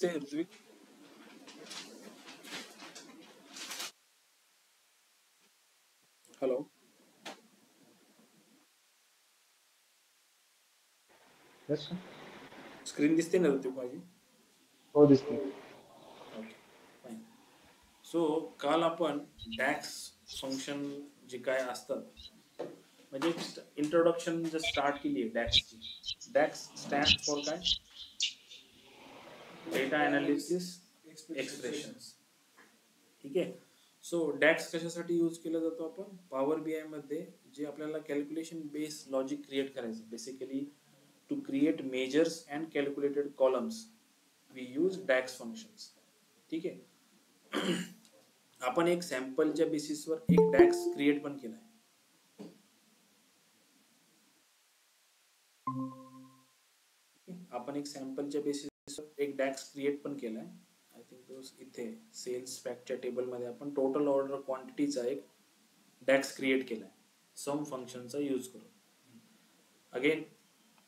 दिसते Ritwik? Hello, Yes, sir. Screen दिसते ना ऋत्विक माझी? हो दिसते. Okay, fine. सो काल आपण डॅक्स फंक्शन जे काय असतात म्हणजे इंट्रोडक्शन जर स्टार्ट केली आहे डॅक्सची. डॅक्स स्टँड फॉर काय? Data analysis expressions. ठीक आहे. सो डॅक्स कशासाठी यूज केला जातो? आपण पॉवर BI मध्ये जे आपल्याला कॅल्क्युलेशन बेस लॉजिक क्रिएट करायचं, basically to create measures and calculated columns we use DAX functions. ठीक आहे. आपण एक सॅम्पलच्या बेसिसवर एक डॅक्स क्रिएट पण केलाय. आपण एक सॅम्पलच्या बेसिसवर एक डॅक्स क्रिएट पण केलाय. आय थिंक तो इथे सेल्स फॅक्टच्या टेबलमध्ये आपण टोटल ऑर्डर क्वांटिटीचा एक डॅक्स क्रिएट केलाय सम फंक्शनचा यूज करून. अगेन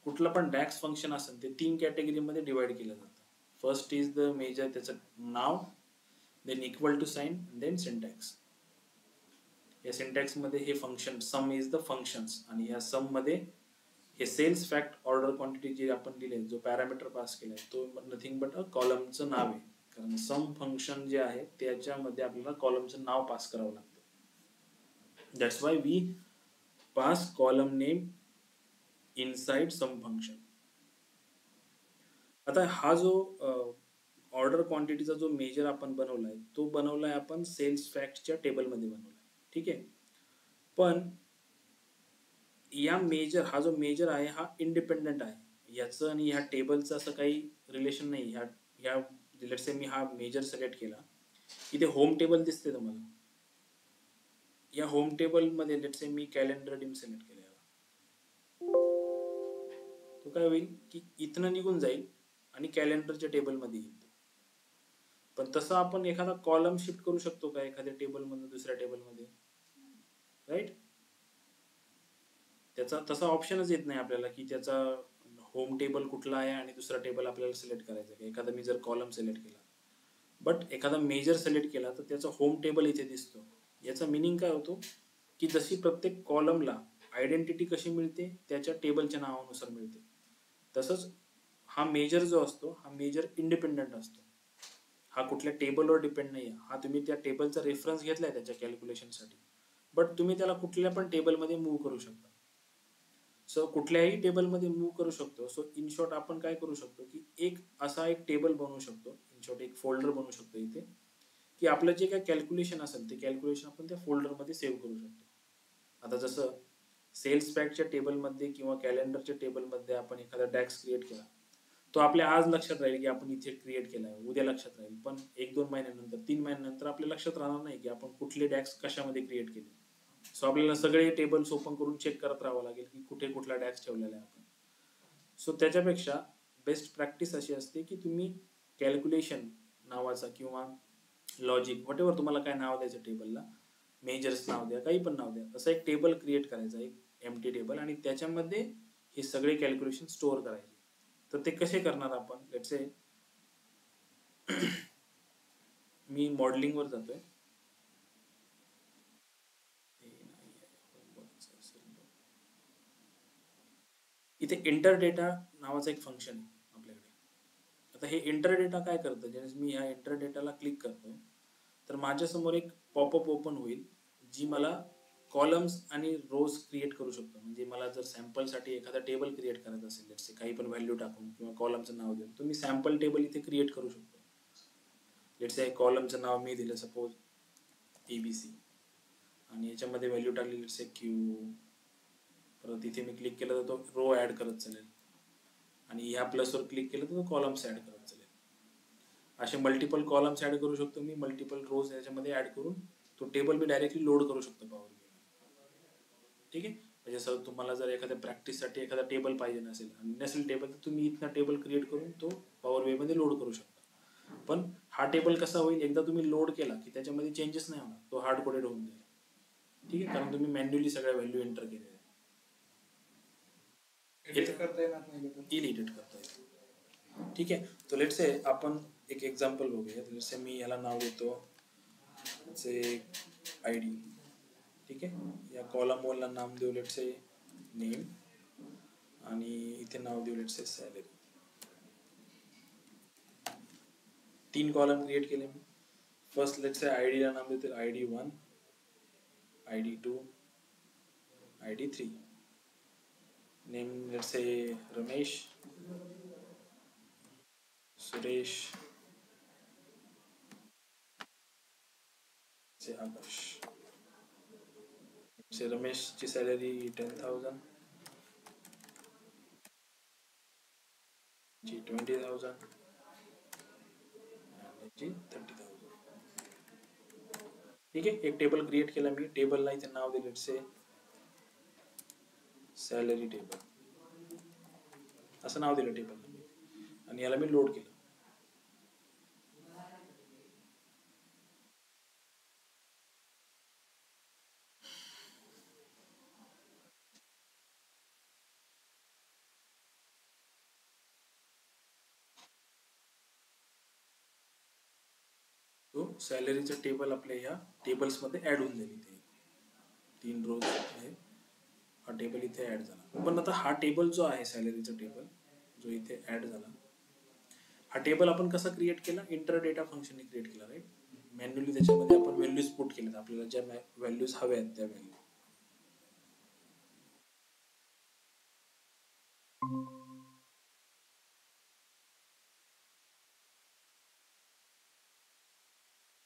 कुठलं पण डॅक्स फंक्शन असेल ते 3 कॅटेगरीमध्ये डिवाइड केलं जातं. फर्स्ट इज द मेजर, त्याचं नाव, then equal to sign, then syntax. या सिंटॅक्स मध्ये हे function sum is the functions, आणि या सम मध्ये हे सेल्स फॅक्ट ऑर्डर क्वांटिटी जे आपण दिले, जो पॅरामीटर पास केलाय तो नथिंग बट अ कॉलमचं नाव आहे. कारण सम फंक्शन जे आहे त्याच्यामध्ये आपल्याला कॉलमचं नाव पास करावं लागतं. That's why we pass column name inside some function. आता हा जो ऑर्डर क्वांटिटीचा जो मेजर आपण बनवलाय तो बनवलाय आपण सेल्स फॅक्टच्या टेबलमध्ये बनवलाय. ठीक आहे. पण या मेजर, हा जो मेजर आहे हा इंडिपेंडेंट आहे. याचं आणि ह्या टेबलचं असं काही रिलेशन नाही. ह्या लेट्स से मी हा मेजर सिलेक्ट केला, इथे होम टेबल दिसते तुम्हाला. या होम टेबल मध्ये let's say me calendar dim select केला, तो काय होईल की इथनं निघून जाईल आणि कॅलेंडरच्या टेबलमध्ये येईल. पण तसं आपण एखादा कॉलम शिफ्ट करू शकतो का एखाद्या टेबलमधून दुसऱ्या टेबलमध्ये? राईट. त्याचा तसा ऑप्शनच येत नाही आपल्याला की त्याचा होम टेबल कुठला आहे आणि दुसरा टेबल आपल्याला सिलेक्ट करायचा आहे. एखादा मी जर कॉलम सिलेक्ट केला बट एखादा मेजर सिलेक्ट केला तर त्याचा होम टेबल इथे दिसतो. याचा मिनिंग काय होतो की जशी प्रत्येक कॉलमला आयडेंटिटी कशी मिळते त्याच्या टेबलच्या नावानुसार मिळते, तसंच हा मेजर जो असतो हा मेजर इंडिपेंडंट असतो. हा कुठल्या टेबलवर डिपेंड नाही आहे. हा तुम्ही त्या टेबलचा रेफरन्स घेतलाय त्याच्या कॅल्क्युलेशनसाठी, बट तुम्ही त्याला कुठल्या पण टेबलमध्ये मूव्ह करू शकता. सो कुठल्याही टेबलमध्ये मूव्ह करू शकतो. सो इन शॉर्ट आपण काय करू शकतो की एक असा एक टेबल बनवू शकतो, इन शॉर्ट एक फोल्डर बनवू शकतो इथे, की आपलं जे काय कॅल्क्युलेशन असेल ते कॅल्क्युलेशन आपण त्या फोल्डरमध्ये सेव्ह करू शकतो. आता जसं सेल्स फॅक्टच्या टेबलमध्ये किंवा कॅलेंडरच्या टेबलमध्ये आपण एखादा डॅक्स क्रिएट केला, तो आपल्या आज लक्षात राहील की आपण इथे क्रिएट केला आहे, उद्या लक्षात राहील. पण 1-2 महिन्यानंतर, 3 महिन्यानंतर आपल्या लक्षात राहणार नाही की आपण कुठले डॅक्स कशामध्ये क्रिएट केले. सो आपल्याला सगळे टेबल्स ओपन करून चेक करत राहावं लागेल की कुठे कुठला डॅक्स ठेवलेला आहे आपण. सो त्याच्यापेक्षा बेस्ट प्रॅक्टिस अशी असते की तुम्ही कॅल्क्युलेशन नावाचा किंवा लॉजिक व्हॉट एव्हर तुम्हाला काय नाव द्यायचं टेबलला, मेजर्स नाव द्या, काही पण नाव द्या, तसं एक टेबल क्रिएट करायचा, एक एम्प्टी टेबल, आणि त्याच्यामध्ये हे सगळे कॅल्क्युलेशन स्टोअर करायचे. तर ते कसे करणार आपण? लेट्स से मी मॉडेलिंगवर जातोय. इथे इंटर डेटा नावाचं एक फंक्शन आहे आपल्याकडे. आता हे इंटर डेटा काय करतं, ज्यावेळेस मी ह्या इंटर डेटाला क्लिक करतोय तर माझ्यासमोर एक पॉपअप ओपन होईल जी मला कॉलम्स आणि रोज क्रिएट करू शकतो. म्हणजे मला जर सॅम्पलसाठी एखादा टेबल क्रिएट करायचा असेल, लेट्स से काही पण व्हॅल्यू टाकून किंवा कॉलमचं नाव देऊन, तर मी सॅम्पल टेबल इथे क्रिएट करू शकतो. लेट्स से कॉलमचं नाव मी दिलं सपोज ABC, आणि याच्यामध्ये व्हॅल्यू टाकली लेट्स से Q. परत इथे मी क्लिक केलं तर तो रो ऍड करत चालेल, आणि ह्या प्लसवर क्लिक केलं तर तो कॉलम्स ऍड करत चालेल. असे मल्टिपल कॉलम्स ऍड करू शकतो मी, मल्टिपल रोज याच्यामध्ये ऍड करून तो टेबल मी डायरेक्टली लोड करू शकतो पॉवर BI. ठीक आहे. म्हणजे सर तुम्हाला जर एखाद्या प्रॅक्टिससाठी एखादा टेबल पाहिजे नसेल आणि नसेल टेबल, तर तुम्ही इथला टेबल क्रिएट करून तो पॉवर BI मध्ये लोड करू शकता. पण हा टेबल कसा होईल, एकदा तुम्ही लोड केला की त्याच्यामध्ये चेंजेस नाही होणार, तो हार्ड कोडेड होऊन जाईल. ठीक आहे, कारण तुम्ही मॅन्युअली सगळ्या व्हॅल्यू एंटर केलेल्या आहे. एडिट करता येणार नाही. एडिट करता येईल. ठीक आहे. तो लेट्स से आपण एक एक्झाम्पल बघूया. जसे मी याला नाव देतो से आय डी. ठीक आहे. या कॉलम वनला नाव देऊ लेट से नेम आणि इथे नाव देऊ let say salary. 3 column create केले मी. फर्स्ट लेट से आय ला नाव देतो ID1, ID2, ID3. Name let say Ramesh, Suresh, say Akash. Say रमेशची सॅलरी 10,000, ची 20,000 आणि ची 30,000. ठीक आहे. एक टेबल क्रिएट केला मी. टेबलला इथे नाव दिले से सॅलरी टेबल असं नाव दिलं टेबलला मी आणि याला मी लोड केलं. तो सॅलरीचं टेबल आपल्या ह्या टेबल्समध्ये ऍड होऊन जाईल. इथे 3 रोज आहे. हा टेबल इथे ऍड झाला. पण आता हा टेबल जो आहे सॅलरीचा टेबल जो इथे ऍड झाला, हा टेबल आपण कसा क्रिएट केला? इंटर डेटा फंक्शनने क्रिएट केला, राईट. मॅन्युअली त्याच्यामध्ये आपण व्हॅल्यूज पुट केलेत. आपल्याला ज्या व्हॅल्यूज हव्या आहेत त्या व्हॅल्यू.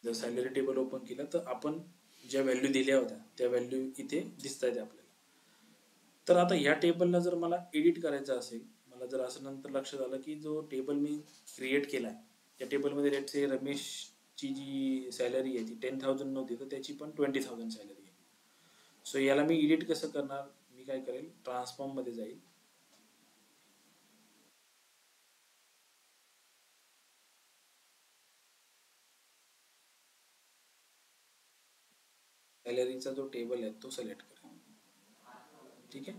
जर सॅलरी टेबल ओपन केलं तर आपण ज्या व्हॅल्यू दिल्या होत्या त्या व्हॅल्यू इथे दिसत आहेत आपल्याला. तर आता ह्या टेबलला जर मला एडिट करायचं असेल, मला जर असं नंतर लक्षात आलं की जो टेबल मी क्रिएट केला आहे त्या टेबलमध्ये लेट्स से रमेशची जी सॅलरी आहे ती 10,000 नव्हती, तर त्याची पण 20,000 सॅलरी आहे. सो याला मी एडिट कसं करणार? मी काय करेल, ट्रान्सफॉर्म मध्ये जाईल. सॅलरीचा जो टेबल आहे तो सिलेक्ट करेल. ठीक आहे.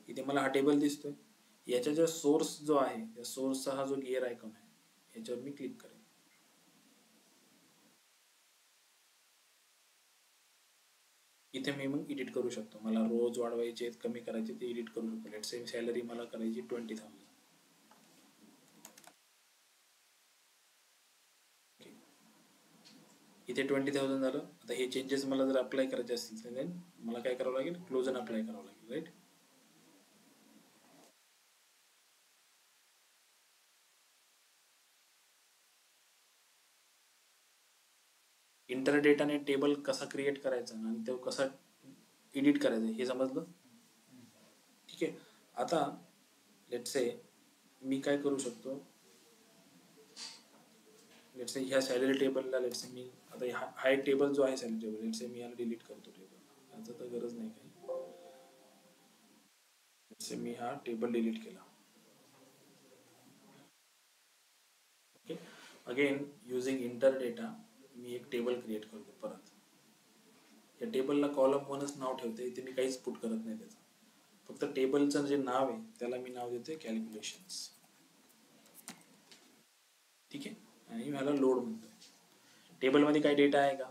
इथे मला हा टेबल दिसतोय. याच्या जो सोर्स जो आहे त्या सोर्सचा हा जो गिअर आयकॉन आहे याच्यावर मी क्लिक करेल. इथे मी मग एडिट करू शकतो. मला रोज वाढवायचे कमी करायचे ते एडिट करू शकतो. लेट्स से सॅलरी मला करायची 20,000. इथे 20,000 झालं. आता हे चेंजेस मला जर अप्लाय करायचे असतील तर देन मला काय करावं लागेल? क्लोज अँड अप्लाय करावं लागेल, राईट. इंटर डेटाने टेबल कसा क्रिएट करायचा आणि तो कसा एडिट करायचा हे समजलं. ठीक आहे. आता लेट्स से मी काय करू शकतो, लेट्स से ह्या सॅलरी टेबलला लेट्स से मी आता हा एक टेबल जो आहे सॅलरी टेबल, लेट्स से मी याला डिलीट करतो टेबल. याचं तर गरज नाही काही. लेट्स से मी हा टेबल डिलीट केला. Okay. Again using enter data मी एक टेबल क्रिएट करतो परत. या टेबलला कॉलम 1च नाव ठेवते. इथे मी काहीच पुट करत नाही त्याचं. फक्त टेबलचं जे नाव आहे त्याला मी नाव देतोय कॅल्क्युलेशन्स. ठीक आहे. आणि ह्याला लोड म्हणतोय. टेबलमध्ये काही डेटा आहे का?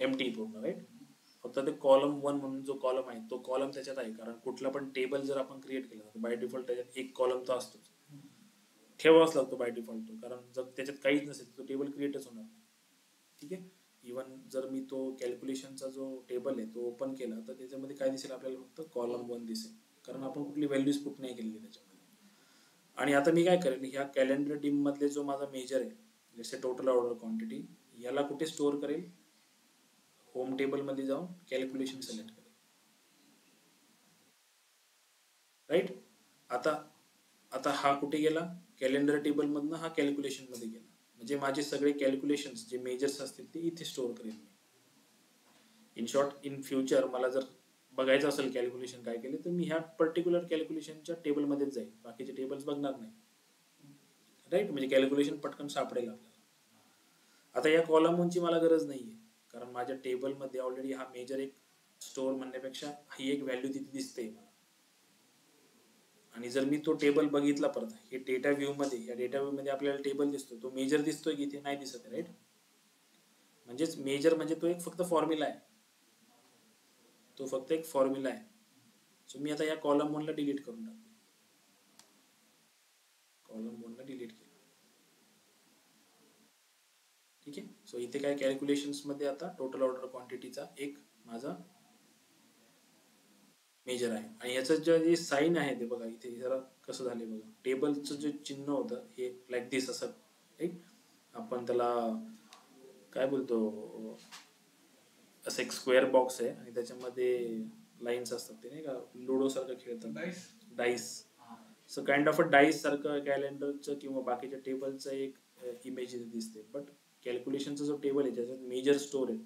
एम्प्टी पूर्ण, राईट. फक्त ते कॉलम 1 म्हणून जो कॉलम आहे तो कॉलम त्याच्यात आहे. कारण कुठला पण टेबल जर आपण क्रिएट केला तर बाय डिफॉल्ट त्याच्यात एक कॉलम तर असतोच, ठेवावाच लागतो बाय डिफॉल्ट तो. कारण जर त्याच्यात काहीच नसेल तो टेबल क्रिएटच होणार नाही. ठीक आहे. इवन जर मी तो कॅल्क्युलेशनचा जो टेबल आहे तो ओपन केला तर त्याच्यामध्ये काय दिसेल आपल्याला? फक्त कॉलम 1 दिसेल. कारण आपण कुठली व्हॅल्यूज पुट नाही केलेली त्याच्यामध्ये. आणि आता मी काय करेल, ह्या कॅलेंडर टीम मधले जो माझा मेजर आहे जसे टोटल ऑर्डर क्वांटिटी, याला कुठे स्टोअर करेल? होम टेबल मध्ये जाऊन कॅल्क्युलेशन सिलेक्ट करेल, राईट. आता हा कुठे गेला? कॅलेंडर टेबल मधनं हा कॅल्क्युलेशन मध्ये गेला. म्हणजे माझे सगळे कॅल्क्युलेशन्स जे मेजर्स असतील ते इथे स्टोअर करेल मी. इन शॉर्ट, इन फ्युचर मला जर बघायचं असेल कॅल्क्युलेशन काय केले तर मी ह्या पर्टिक्युलर कॅल्क्युलेशनच्या टेबलमध्येच जाईल, बाकीचे टेबल्स बघणार नाही, राईट. म्हणजे कॅल्क्युलेशन पटकन सापडेल आपल्याला. आता या कॉलम 1ची मला गरज नाहीये कारण माझ्या टेबलमध्ये ऑलरेडी हा मेजर एक स्टोअर म्हणण्यापेक्षा ही एक व्हॅल्यू तिथे दिसते मला. आणि जर मी तो टेबल बघितला परत, हे डेटा व्ह्यू मध्ये, या डेटा व्ह्यू मध्ये आपल्याला टेबल दिसतो, तो मेजर दिसतोय की इथे नाही दिसत आहे, राईट? म्हणजेच मेजर म्हणजे तो एक फक्त फॉर्म्युला आहे, तो फक्त एक फॉर्म्युला आहे. सो मी आता या कॉलम 1 ला डिलीट करून टाकतो, कॉलम 1 ला डिलीट केलं. ठीक आहे. सो इथे काय कॅल्क्युलेशन्स मध्ये आता टोटल ऑर्डर क्वांटिटीचा एक माझा मेजर आहे. आणि याचं जे साईन आहे ते बघा, इथे जरा कसं झालंय बघा, टेबलचं जे चिन्ह होतं हे लाईक दिस असं, राईट? आपण त्याला काय बोलतो, असं एक स्क्वेअर बॉक्स आहे आणि त्याच्यामध्ये लाईन्स असतात, ते नाही का लुडो सारखं खेळतात, dice. So kind of a dice सारखं कॅलेंडरचं किंवा बाकीच्या टेबलचं एक इमेज इथे दिसते. बट कॅल्क्युलेशनचा जो टेबल आहे त्याच्यात मेजर स्टोर आहे,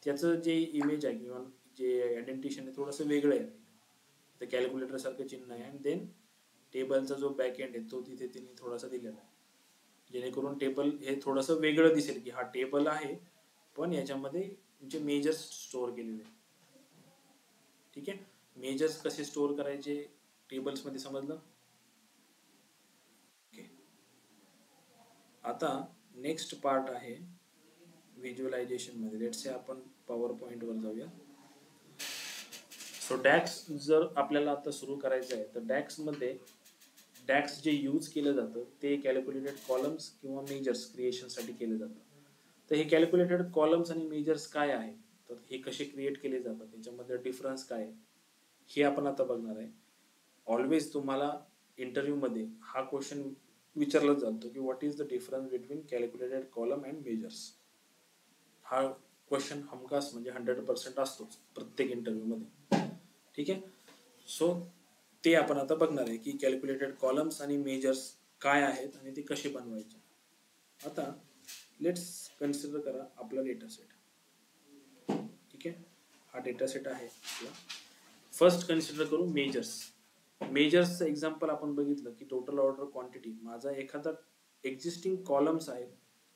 त्याचं जे इमेज आहे किंवा जे आयडेंटिफिकेशन आहे थोडंसं वेगळं आहे. तर कॅल्क्युलेटर सारखं चिन्ह आहे आणि देन टेबलचा जो बॅक एंड आहे तो तिथे तिने थोडासा दिलेला आहे, जेणेकरून टेबल हे थोडंसं वेगळं दिसेल की हा टेबल आहे पण याच्यामध्ये तुमचे मेजर्स स्टोअर केलेले आहेत. ठीक आहे. मेजर्स कसे स्टोअर करायचे टेबल्स मध्ये समजलं? ओके. आता नेक्स्ट पार्ट आहे व्हिज्युअलायझेशन मध्ये. लेट्स से आपण पॉवर पॉइंट वर जाऊया. सो डॅक्स जर आपल्याला आता सुरू करायचं आहे तर डॅक्स मध्ये डॅक्स जे यूज केलं जातं ते कॅल्क्युलेटेड कॉलम्स किंवा मेजर्स क्रिएशनसाठी केलं जातं. तर हे कॅल्क्युलेटेड कॉलम्स आणि मेजर्स काय आहे, तर हे कसे क्रिएट केले जातात, त्याच्यामध्ये डिफरन्स काय आहे हे आपण आता बघणार आहे. ऑलवेज तुम्हाला इंटरव्ह्यू मध्ये हा क्वेश्चन विचारला जातो की what is the difference between calculated column and measures. हा क्वेश्चन हमखास म्हणजे 100% असतोच प्रत्येक इंटरव्ह्यू मध्ये. ठीक आहे. सो ते आपण आता बघणार आहे की कॅल्क्युलेटेड कॉलम्स आणि मेजर्स काय आहेत आणि ते कसे बनवायचे. आता लेट्स कन्सिडर करा आपला डेटा सेट. ठीक आहे. हा डेटा सेट आहे आपला. फर्स्ट कन्सिडर करू मेजर्स. मेजर्सचं एक्झाम्पल आपण बघितलं की टोटल ऑर्डर क्वांटिटी, माझा एखादा एक्झिस्टिंग कॉलम्स आहे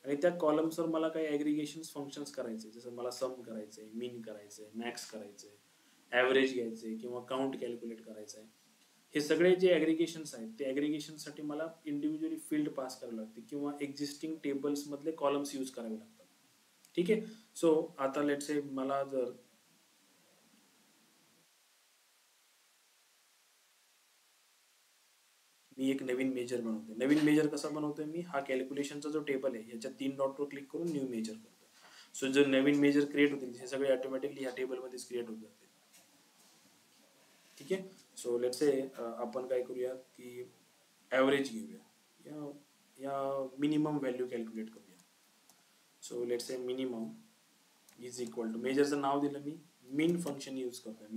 आणि त्या कॉलम्सवर मला काही ॲग्रिगेशन फंक्शन्स करायचे, जसं मला सम करायचंय, मीन करायचंय, मॅक्स करायचंय, ॲव्हरेज घ्यायचंय किंवा काउंट कॅल्क्युलेट करायचं आहे. हे सगळे जे ॲग्रिगेशन्स आहेत ते ॲग्रिगेशनसाठी मला इंडिव्हिज्युअली फील्ड पास करावी लागते किंवा एक्झिस्टिंग टेबल्स मधले कॉलम्स यूज करावे लागतात. ठीक आहे. सो आता लेट्स से मला जर मी एक नवीन मेजर बनवतोय. नवीन मेजर कसा बनवतोय मी, हा कॅल्क्युलेशनचा जो टेबल आहे याच्या 3 डॉटवर क्लिक करून न्यू मेजर करतो. सो जर नवीन मेजर क्रिएट होतील हे सगळे ऑटोमॅटिकली या टेबलमध्येच क्रिएट होत जाते. ठीक आहे. सो लेट्स से आपण काय करूया की ॲव्हरेज घेऊया या मिनिमम व्हॅल्यू कॅल्क्युलेट करूया. So let's say minimum is equal to, मेजरचं नाव दिलं मी, मिन फंक्शन यूज करतोय.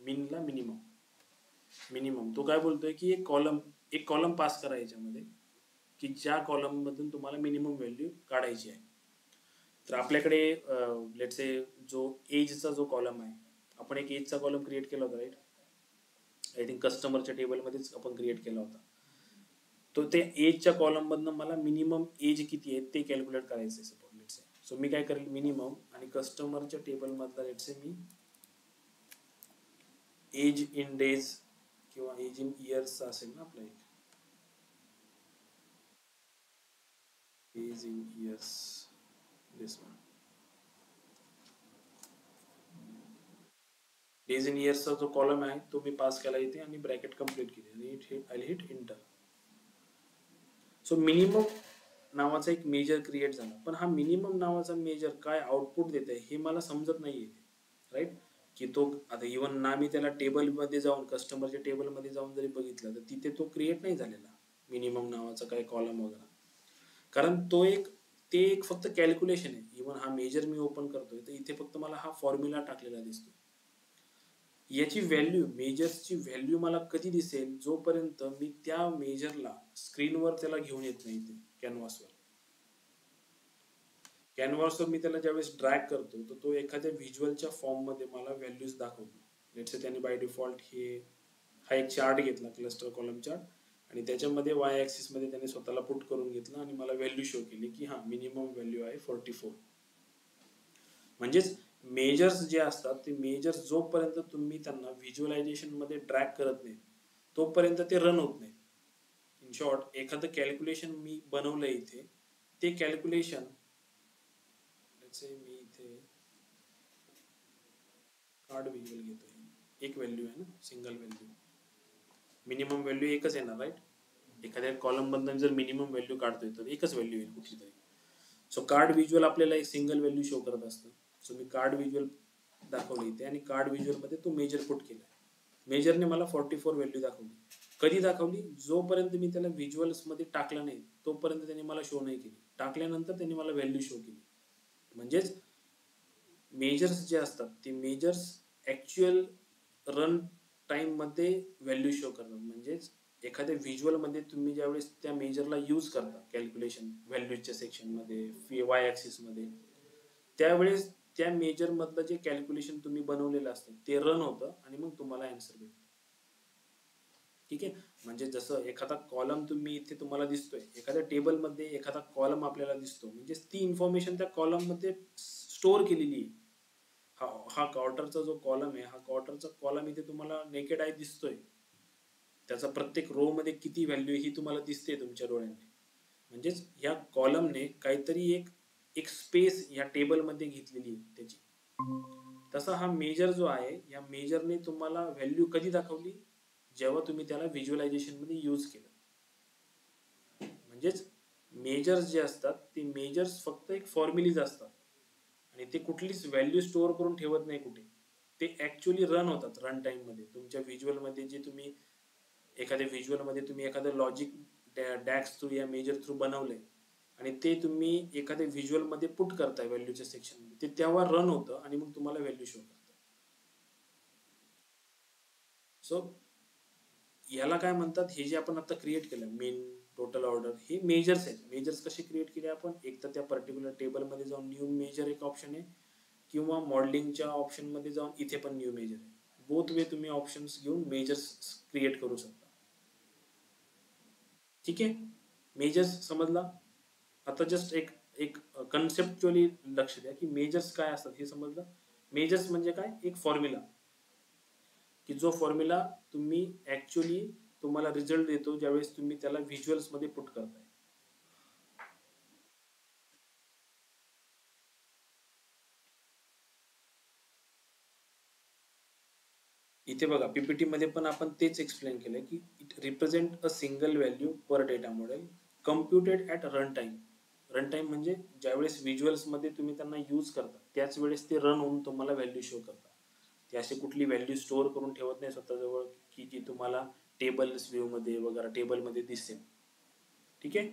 मिनला मिनिमम तो काय बोलतोय की एक कॉलम पास करा याच्यामध्ये की ज्या कॉलम मधून तुम्हाला मिनिमम व्हॅल्यू काढायची आहे. तर आपल्याकडे लेट्स से जो एजचा जो कॉलम आहे, आपण एक एजचा कॉलम क्रिएट केला होता, राईट? आय थिंक कस्टमरच्या टेबलमध्येच आपण क्रिएट केला होता. तो ते एजच्या कॉलम मधनं मला मिनिमम एज किती आहे ते कॅल्क्युलेट करायचं आहे सपोज लेट्स से. सो मी काय करेल, मिनिमम आणि कस्टमरच्या टेबल मधला लेट्स से मी एज इन डेज किंवा एज इन इयर्स असेल ना आपला, एक age in years, this one days in इयर्सचा जो कॉलम आहे तो मी पास केला इथे आणि ब्रॅकेट कंप्लीट केली आणि I hit inter. So minimum नावाचा एक मेजर क्रिएट झाला. पण हा मिनिमम नावाचा मेजर काय आउटपुट देत आहे हे मला समजत नाही येते, राईट? की तो आता इव्हन ना मी त्याला टेबलमध्ये जाऊन कस्टमरच्या टेबलमध्ये जाऊन जरी बघितलं तर तिथे तो क्रिएट नाही झालेला मिनिमम नावाचा काही कॉलम वगैरे. कारण ते एक फक्त कॅल्क्युलेशन आहे. इव्हन हा मेजर मी ओपन करतोय तर इथे फक्त मला हा फॉर्म्युला टाकलेला दिसतो. याची व्हॅल्यू, मेजर्सची व्हॅल्यू मला कधी दिसेल, जोपर्यंत मी त्या मेजरला स्क्रीनवर त्याला घेऊन येत नाही. ते कॅनव्हासवर मी त्याला ज्यावेळेस ड्रॅग करतो तर तो एखाद्या व्हिज्युअलच्या फॉर्म मध्ये मला व्हॅल्यूज दाखवतो. लेट्स से त्याने बाय डिफॉल्ट हा एक चार्ट घेतला, क्लस्टर कॉलम चार्ट, आणि त्याच्यामध्ये वाय ऍक्सिस मध्ये त्याने स्वतःला पुट करून घेतला आणि मला व्हॅल्यू शो केली की हा मिनिमम व्हॅल्यू आहे 44. म्हणजेच मेजर्स जे असतात ते मेजर्स जोपर्यंत तुम्ही त्यांना व्हिज्युअलायझेशन मध्ये ड्रॅग करत नाही तोपर्यंत ते रन होत नाही. इन शॉर्ट एखादं कॅल्क्युलेशन मी बनवलं इथे, ते कॅल्क्युलेशन मी इथे कार्ड व्हिज्युअल घेतोय, एक व्हॅल्यू आहे ना, सिंगल व्हॅल्यू, मिनिमम व्हॅल्यू एकच येणार राईट. एखाद्या कॉलम मधून जर मिनिमम व्हॅल्यू काढतोय तर एकच व्हॅल्यू येईल कुठली तरी. सो कार्ड व्हिज्युअल आपल्याला एक सिंगल व्हॅल्यू शो करत असतं. सो मी कार्ड व्हिज्युअल दाखवली इथे आणि कार्ड व्हिज्युअल मध्ये तो मेजर पुट केला. मेजरने मला 44 व्हॅल्यू दाखवली. कधी दाखवली? जोपर्यंत मी त्याला व्हिज्युअल्स मध्ये टाकलं नाही तोपर्यंत त्यांनी मला शो नाही केली. टाकल्यानंतर त्यांनी मला व्हॅल्यू शो केली. म्हणजेच मेजर्स जे असतात ते मेजर्स ऍक्च्युअल रन टाइम मध्ये व्हॅल्यू शो करतात. म्हणजेच एखाद्या व्हिज्युअल मध्ये तुम्ही ज्यावेळेस त्या मेजरला यूज करता कॅल्क्युलेशन व्हॅल्यूजच्या सेक्शन मध्ये वाय ऍक्सिस मध्ये, त्यावेळेस त्या मेजर मधलं जे कॅल्क्युलेशन तुम्ही बनवलेलं असतं ते रन होतं आणि मग तुम्हाला आन्सर भेटतो. ठीक आहे. म्हणजे जसं एखादा कॉलम तुम्ही इथे तुम्हाला दिसतोय, एखाद्या टेबल मध्ये एखादा कॉलम आपल्याला दिसतो, म्हणजे ती इन्फॉर्मेशन त्या कॉलम मध्ये स्टोअर केलेली आहे. हा क्वार्टरचा जो कॉलम आहे, हा क्वार्टरचा कॉलम इथे तुम्हाला नेकेड आय दिसतोय. त्याचा प्रत्येक रो मध्ये किती व्हॅल्यू ही तुम्हाला दिसते तुमच्या डोळ्यांनी. म्हणजेच या कॉलमने काहीतरी एक स्पेस या टेबल मध्ये घेतलेली आहे त्याची. तसा हा मेजर जो आहे, या मेजरने तुम्हाला व्हॅल्यू कधी दाखवली? जेव्हा तुम्ही त्याला व्हिज्युअलायझेशन मध्ये यूज केलं. म्हणजेच मेजर्स जे असतात ते मेजर्स फक्त एक फॉर्म्युलीज असतात आणि ते कुठलीच व्हॅल्यू स्टोअर करून ठेवत नाही कुठे. ते ऍक्च्युअली रन होतात रन टाइम मध्ये. तुमच्या व्हिज्युअल मध्ये जे तुम्ही एखाद्या व्हिज्युअल मध्ये तुम्ही एखादं लॉजिक डॅक्स थ्रू या मेजर थ्रू बनवलंय आणि ते तुम्ही एखाद्या व्हिज्युअल मध्ये पुट करताय व्हॅल्यूच्या सेक्शन मध्ये, ते तेव्हा रन होतं आणि मग तुम्हाला व्हॅल्यू शो करतं. सो याला काय म्हणतात, हे जे आपण आता क्रिएट केलं मेन टोटल ऑर्डर, हे मेजर्स आहेत. मेजर्स कसे क्रिएट केले आपण? एक तर त्या पर्टिक्युलर टेबल मध्ये जाऊन न्यू मेजर एक ऑप्शन आहे, किंवा मॉडेलिंगच्या ऑप्शन मध्ये जाऊन इथे पण न्यू मेजर आहे. बोथ वे तुम्ही ऑप्शन्स घेऊन मेजर्स क्रिएट करू शकता. ठीक आहे. मेजर्स समजला. आता जस्ट एक एक कन्सेप्च्युअली लक्ष द्या की मेजर्स काय असतात हे समजलं. मेजर्स म्हणजे काय? एक फॉर्म्युला, की जो फॉर्म्युला तुम्ही ऍक्च्युअली तुम्हाला रिझल्ट देतो ज्यावेळेस तुम्ही त्याला व्हिज्युअल्स मध्ये पुट करताय. इथे बघा पीपीटी मध्ये पण आपण तेच एक्सप्लेन केलंय की it represent a single value per data model computed at run time. Run time म्हणजे ज्यावेळेस व्हिज्युअल्स मध्ये तुम्ही त्यांना यूज करता त्याच वेळेस ते रन होऊन तुम्हाला व्हॅल्यू शो करतात. ते अशी कुठली व्हॅल्यू स्टोअर करून ठेवत नाही स्वतःजवळ की जी तुम्हाला टेबल्स व्ह्यू मध्ये वगैरे टेबल मध्ये दिसेल. ठीक आहे.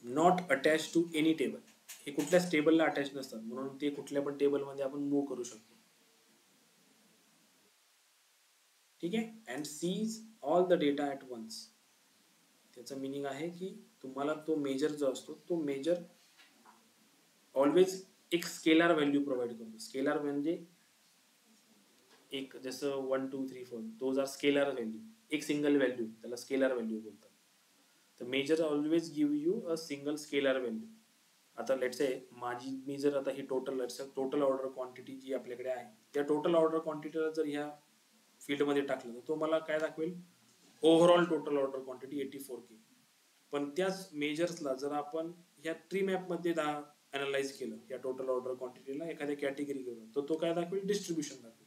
Not attach to any table. हे कुठल्याच टेबलला अटॅच नसतात, म्हणून ते कुठल्या पण टेबल मध्ये आपण मूव्ह करू शकतो. ठीक आहे. And sees all the data at once. त्याचं मिनिंग आहे की तुम्हाला तो मेजर जो असतो तो मेजर ऑलवेज एक स्केलर व्हॅल्यू प्रोव्हाइड करतो. स्केलर म्हणजे एक जसं 1 2 3 4 दोज आर स्केलर व्हॅल्यू. एक सिंगल व्हॅल्यू त्याला स्केलर व्हॅल्यू बोलतात. तर measure always give you a single scalar value. आता लेट्स से मी जर आता ही टोटल ऑर्डर क्वांटिटी जी आपल्याकडे आहे त्या टोटल ऑर्डर क्वांटिटीला जर ह्या फील्ड मध्ये टाकलं तर तो मला काय दाखवेल? Overall total order quantity 84K. पण त्याच मेजर्सला जर आपण ह्या ट्री मॅप मध्ये अनालाइज केलं या टोटल ऑर्डर क्वांटिटीला एखाद्या कॅटेगरी करून, तर तो काय दाखवेल? डिस्ट्रीब्युशन दाखवेल.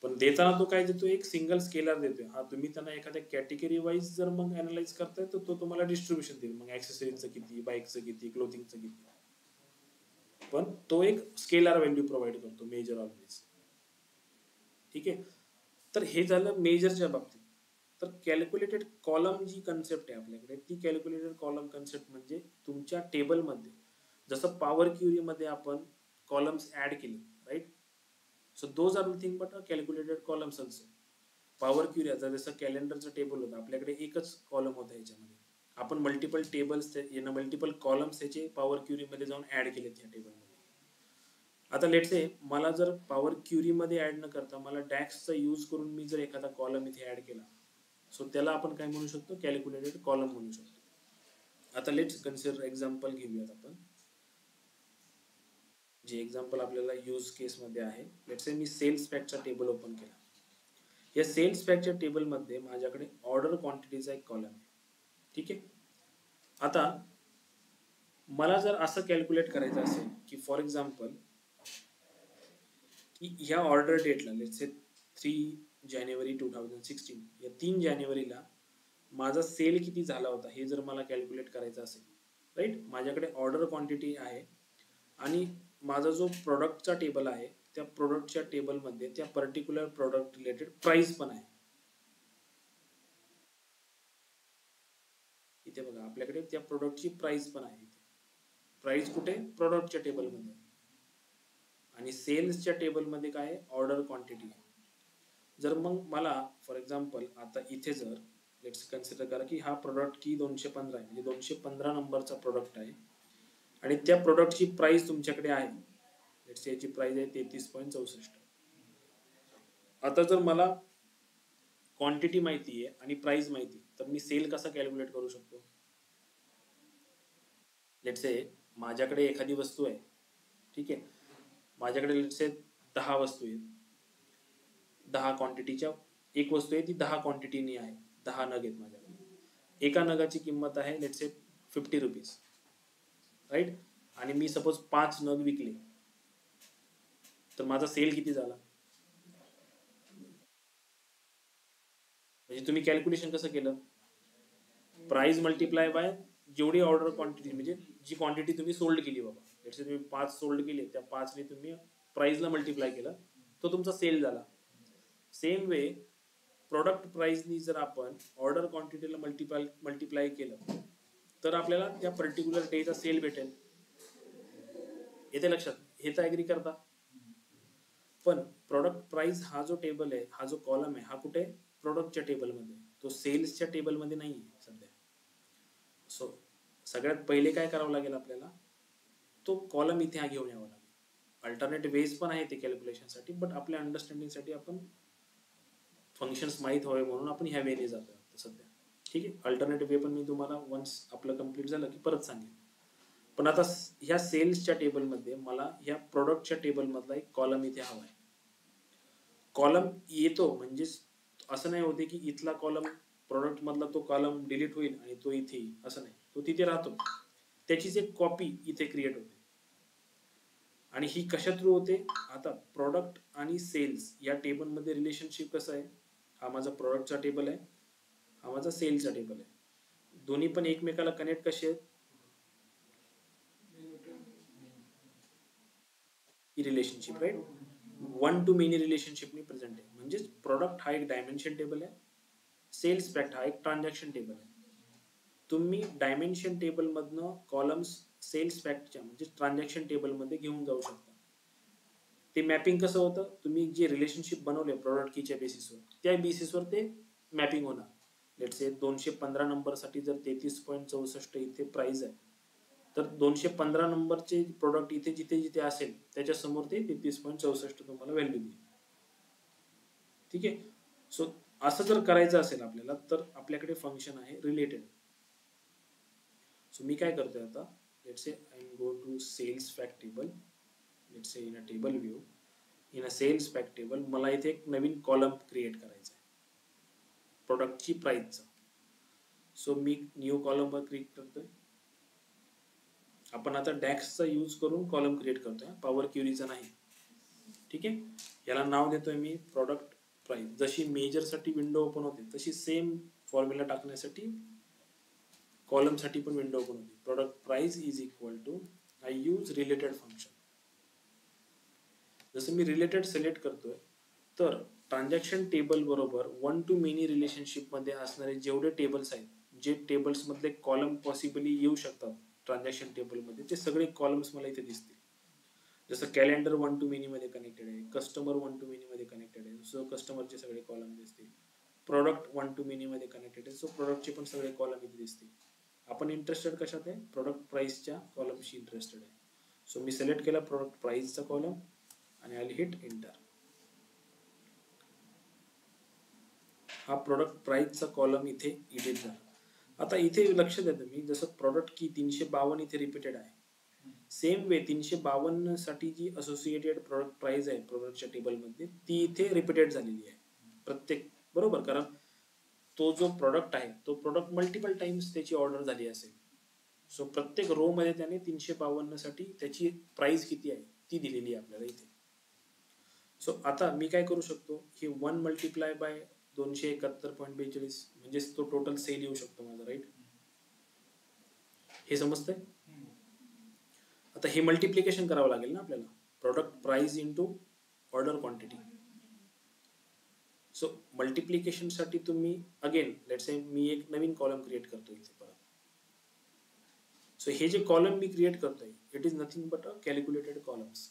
पण देताना तो काय देतो? एक सिंगल स्केलर देतोय. हा तुम्ही त्यांना एखाद्या कॅटेगरी वाईज जर मग अनालाइज करताय तर तो तुम्हाला डिस्ट्रीब्युशन देईल. मग ऍक्सेसरीजचं किती, बाईकचं किती, क्लोथिंगचं किती. पण तो एक स्केलर व्हॅल्यू प्रोव्हाइड करतो मेजर ऑलवेज. ठीक आहे. तर हे झालं मेजरच्या बाबतीत. तर कॅल्क्युलेटेड कॉलम जी कन्सेप्ट आहे आपल्याकडे, ती कॅल्क्युलेटेड कॉलम कन्सेप्ट म्हणजे तुमच्या टेबलमध्ये जसं पॉवर क्युरी मध्ये आपण कॉलम्स ऍड केले right. So those are nothing but a calculated columns also. Power Query आता जसं कॅलेंडरचं टेबल होतं आपल्याकडे एकच कॉलम होता याच्यामध्ये, आपण मल्टिपल टेबल्स मल्टिपल कॉलम्स त्याचे पॉवर क्युरी मध्ये जाऊन ऍड केलेत या टेबलमध्ये. आता लेट्स से मला जर पॉवर क्युरी मध्ये ऍड न करता मला डॅक्सचा यूज करून मी जर एखादा कॉलम इथे ऍड केला, सो त्याला आपण काय म्हणू शकतो? कॅल्क्युलेटेड कॉलम म्हणू शकतो. आता लेट्स कन्सिडर एक्झाम्पल घेऊयात आपण. जे एक्झाम्पल आपल्याला यूज केसमध्ये आहे, लेट्स से मी सेल्स पॅकचा टेबल ओपन केला. या सेल्स पॅकच्या टेबलमध्ये माझ्याकडे ऑर्डर क्वांटिटीचा एक कॉलम आहे. ठीक आहे. आता मला जर असं कॅल्क्युलेट करायचं असेल की फॉर एक्झाम्पल की ह्या ऑर्डर डेटला लेट्स से 3 जानेवारी 2016 या 3 जानेवारीला माझा सेल किती झाला होता हे जर मला कॅल्क्युलेट करायचं असेल, राईट, माझ्याकडे ऑर्डर क्वांटिटी आहे आणि माझा जो प्रोडक्टचा टेबल आहे त्या प्रोडक्टच्या टेबलमध्ये त्या पर्टिक्युलर प्रोडक्ट रिलेटेड प्राइस पण आहे. इथे बघा आपल्याकडे त्या प्रोडक्टची प्राइस पण आहे. प्राइस कुठे? प्रोडक्टच्या टेबलमध्ये. आणि सेल्सच्या टेबलमध्ये काय आहे? ऑर्डर क्वांटिटी आहे. जर मग मला फॉर एक्झाम्पल आता इथे जर लेट्स कन्सिडर करा की हा प्रोडक्ट की 215 आहे, म्हणजे 215 नंबरचा प्रोडक्ट आहे आणि त्या प्रोडक्टची प्राइस तुमच्याकडे आहे, लेट्स याची प्राइस आहे 33.64. आता जर मला क्वांटिटी माहिती आहे आणि प्राइस माहिती तर मी सेल कसा कॅल्क्युलेट करू शकतो? लेट्स से माझ्याकडे एखादी वस्तू आहे, ठीक आहे, माझ्याकडे लेट्स से 10 वस्तू आहेत, 10 क्वांटिटीच्या एक वस्तू आहे ती 10 क्वांटिटीनी आहे, 10 नग आहेत माझ्याकडे. एका नगाची किंमत आहे लेट्स से 50 रुपीज, राईट, आणि मी सपोज 5 नग विकले तर माझा सेल किती झाला? म्हणजे तुम्ही कॅल्क्युलेशन कसं केलं? प्राइस मल्टिप्लाय बाय जेवढी ऑर्डर क्वांटिटी, म्हणजे जी क्वांटिटी तुम्ही सोल्ड केली बाबा, लेट्स से तुम्ही 5 सोल्ड केले, त्या 5 ने तुम्ही प्राइसला मल्टिप्लाय केलं, तो तुमचा सेल झाला. सेम वे प्रोडक्ट प्राइसनी जर आपण ऑर्डर क्वांटिटीला मल्टिप्लाय केलं तर आपल्याला त्या पर्टिक्युलर डेचा सेल भेटेल. येते लक्षात? हे तर ऍग्री करता. पण प्रोडक्ट प्राइस हा जो टेबल आहे, हा जो कॉलम आहे, हा कुठे? प्रोडक्टच्या टेबलमध्ये, तो सेल्सच्या टेबलमध्ये नाही आहे सध्या. सो सगळ्यात पहिले काय करावं लागेल आपल्याला? तो कॉलम इथे घेऊन यावा लागेल. अल्टरनेट वेज पण आहे ते कॅल्क्युलेशनसाठी, बट आपल्या अंडरस्टँडिंगसाठी आपण फंक्शन्स माहीत हवे म्हणून आपण ह्या वेने जातो सध्या. ठीक आहे. अल्टरनेटिव्ह वे पण मी तुम्हाला वन्स आपलं कम्प्लीट झालं की परत सांगेन. पण आता ह्या सेल्सच्या टेबलमध्ये मला ह्या प्रोडक्टच्या टेबलमधला एक कॉलम इथे हवा आहे. कॉलम येतो म्हणजे असं नाही होते की इथला कॉलम प्रोडक्ट मधला तो कॉलम डिलीट होईल आणि तो इथे येईल, असं नाही, तो तिथे राहतो. त्याचीच एक कॉपी इथे क्रिएट होते. आणि ही कशा थ्रू होते? आता प्रोडक्ट आणि सेल्स या टेबलमध्ये रिलेशनशिप कसं आहे? हा माझा प्रोडक्टचा टेबल आहे, हा माझा सेल्सचा टेबल आहे. दोन्ही पण एकमेकाला कनेक्ट कसे आहेत? ही रिलेशनशिप, राईट, 1 to many रिलेशनशिपनी प्रेझेंट आहे. म्हणजेच प्रोडक्ट हा एक डायमेन्शन टेबल आहे, सेल्स फॅक्ट हा एक ट्रान्झॅक्शन टेबल आहे. तुम्ही डायमेन्शन टेबल मधनं कॉलम्स सेल्स फॅक्टच्या म्हणजे ट्रान्झॅक्शन टेबल मध्ये घेऊन जाऊ शकता. ते मॅपिंग कसं होतं? तुम्ही जे रिलेशनशिप बनवले प्रोडक्ट कीच्या बेसिसवर, त्या बेसिसवर ते मॅपिंग होणार. लेट्स से 215 नंबरसाठी जर 33.64 इथे प्राइस आहे तर 215 नंबरचे प्रोडक्ट इथे जिथे जिथे असेल त्याच्या समोर ते 33.64 तुम्हाला व्हॅल्यू देईल. ठीक आहे. सो असं जर करायचं असेल आपल्याला तर आपल्याकडे फंक्शन आहे रिलेटेड. सो मी काय करतोय आता, let's say I am go to sales fact table, let's say in a table view, in a sales fact table मला इथे एक नवीन कॉलम क्रिएट करायचा आहे प्रोडक्टची प्राइसचा. सो मी न्यू कॉलमवर क्लिक करतोय. आपण आता डॅक्सचा यूज करून कॉलम क्रिएट करतोय, पॉवर क्वेरीचा नाही. ठीक आहे. याला नाव देतोय मी प्रोडक्ट प्राइस. जशी मेजरसाठी विंडो ओपन होते तशी सेम फॉर्म्युला टाकण्यासाठी कॉलमसाठी पण विंडो ओपन होते. Product price is equal to I use related function. जसं मी रिलेटेड सिलेक्ट करतोय तर ट्रान्झॅक्शन टेबल बरोबर 1 to many रिलेशनशिप मध्ये असणारे जेवढे टेबल्स आहेत, जे टेबल्स मधले कॉलम पॉसिबली येऊ शकतात ट्रान्झॅक्शन टेबल मध्ये, ते सगळे कॉलम्स मला इथे दिसतील. जसं कॅलेंडर 1 to many मध्ये कनेक्टेड आहे, कस्टमर 1 to many मध्ये कनेक्टेड आहे, सो कस्टमरचे सगळे कॉलम दिसतील. प्रोडक्ट 1 to many मध्ये कनेक्टेड आहे, सो प्रोडक्टचे पण सगळे कॉलम इथे दिसतील. आपण इंटरेस्टेड कशात आहे? प्रोडक्ट प्राइसच्या कॉलमशी इंटरेस्टेड आहे. सो मी सिलेक्ट केला प्रोडक्ट प्राइसचा कॉलम आणि आय विल हिट एंटर. हा प्रोडक्ट प्राइसचा कॉलम इथे एडिट झाला. आता इथे लक्ष द्या तुम्ही, जसं प्रोडक्ट की 352 इथे रिपीटेड आहे, सेम वे 352 साठी जी असोसिएटेड प्रोडक्ट प्राइस आहे प्रोडक्टच्या टेबलमध्ये ती इथे रिपीटेड झालेली आहे प्रत्येक, बरोबर, कारण तो जो प्रोडक्ट आहे तो प्रोडक्ट मल्टिपल टाइम्स त्याची ऑर्डर झाली असेल. सो प्रत्येक रो मध्ये त्याने 352 साठी त्याची प्राइस किती आहे ती दिलेली आहे आपल्याला इथे. सो आता मी काय करू शकतो, हे 1 मल्टिप्लाय बाय 271.42 म्हणजेच तो टोटल सेल येऊ शकतो माझा, राईट? हे समजतंय? आता हे मल्टिप्लिकेशन करावं लागेल ना आपल्याला, product price into order quantity. So multiplication साठी तुम्ही अगेन लेट्स से मी एक नवीन कॉलम क्रिएट करतो इथे परत. सो हे जे कॉलम मी क्रिएट करतोय it is nothing but a calculated columns.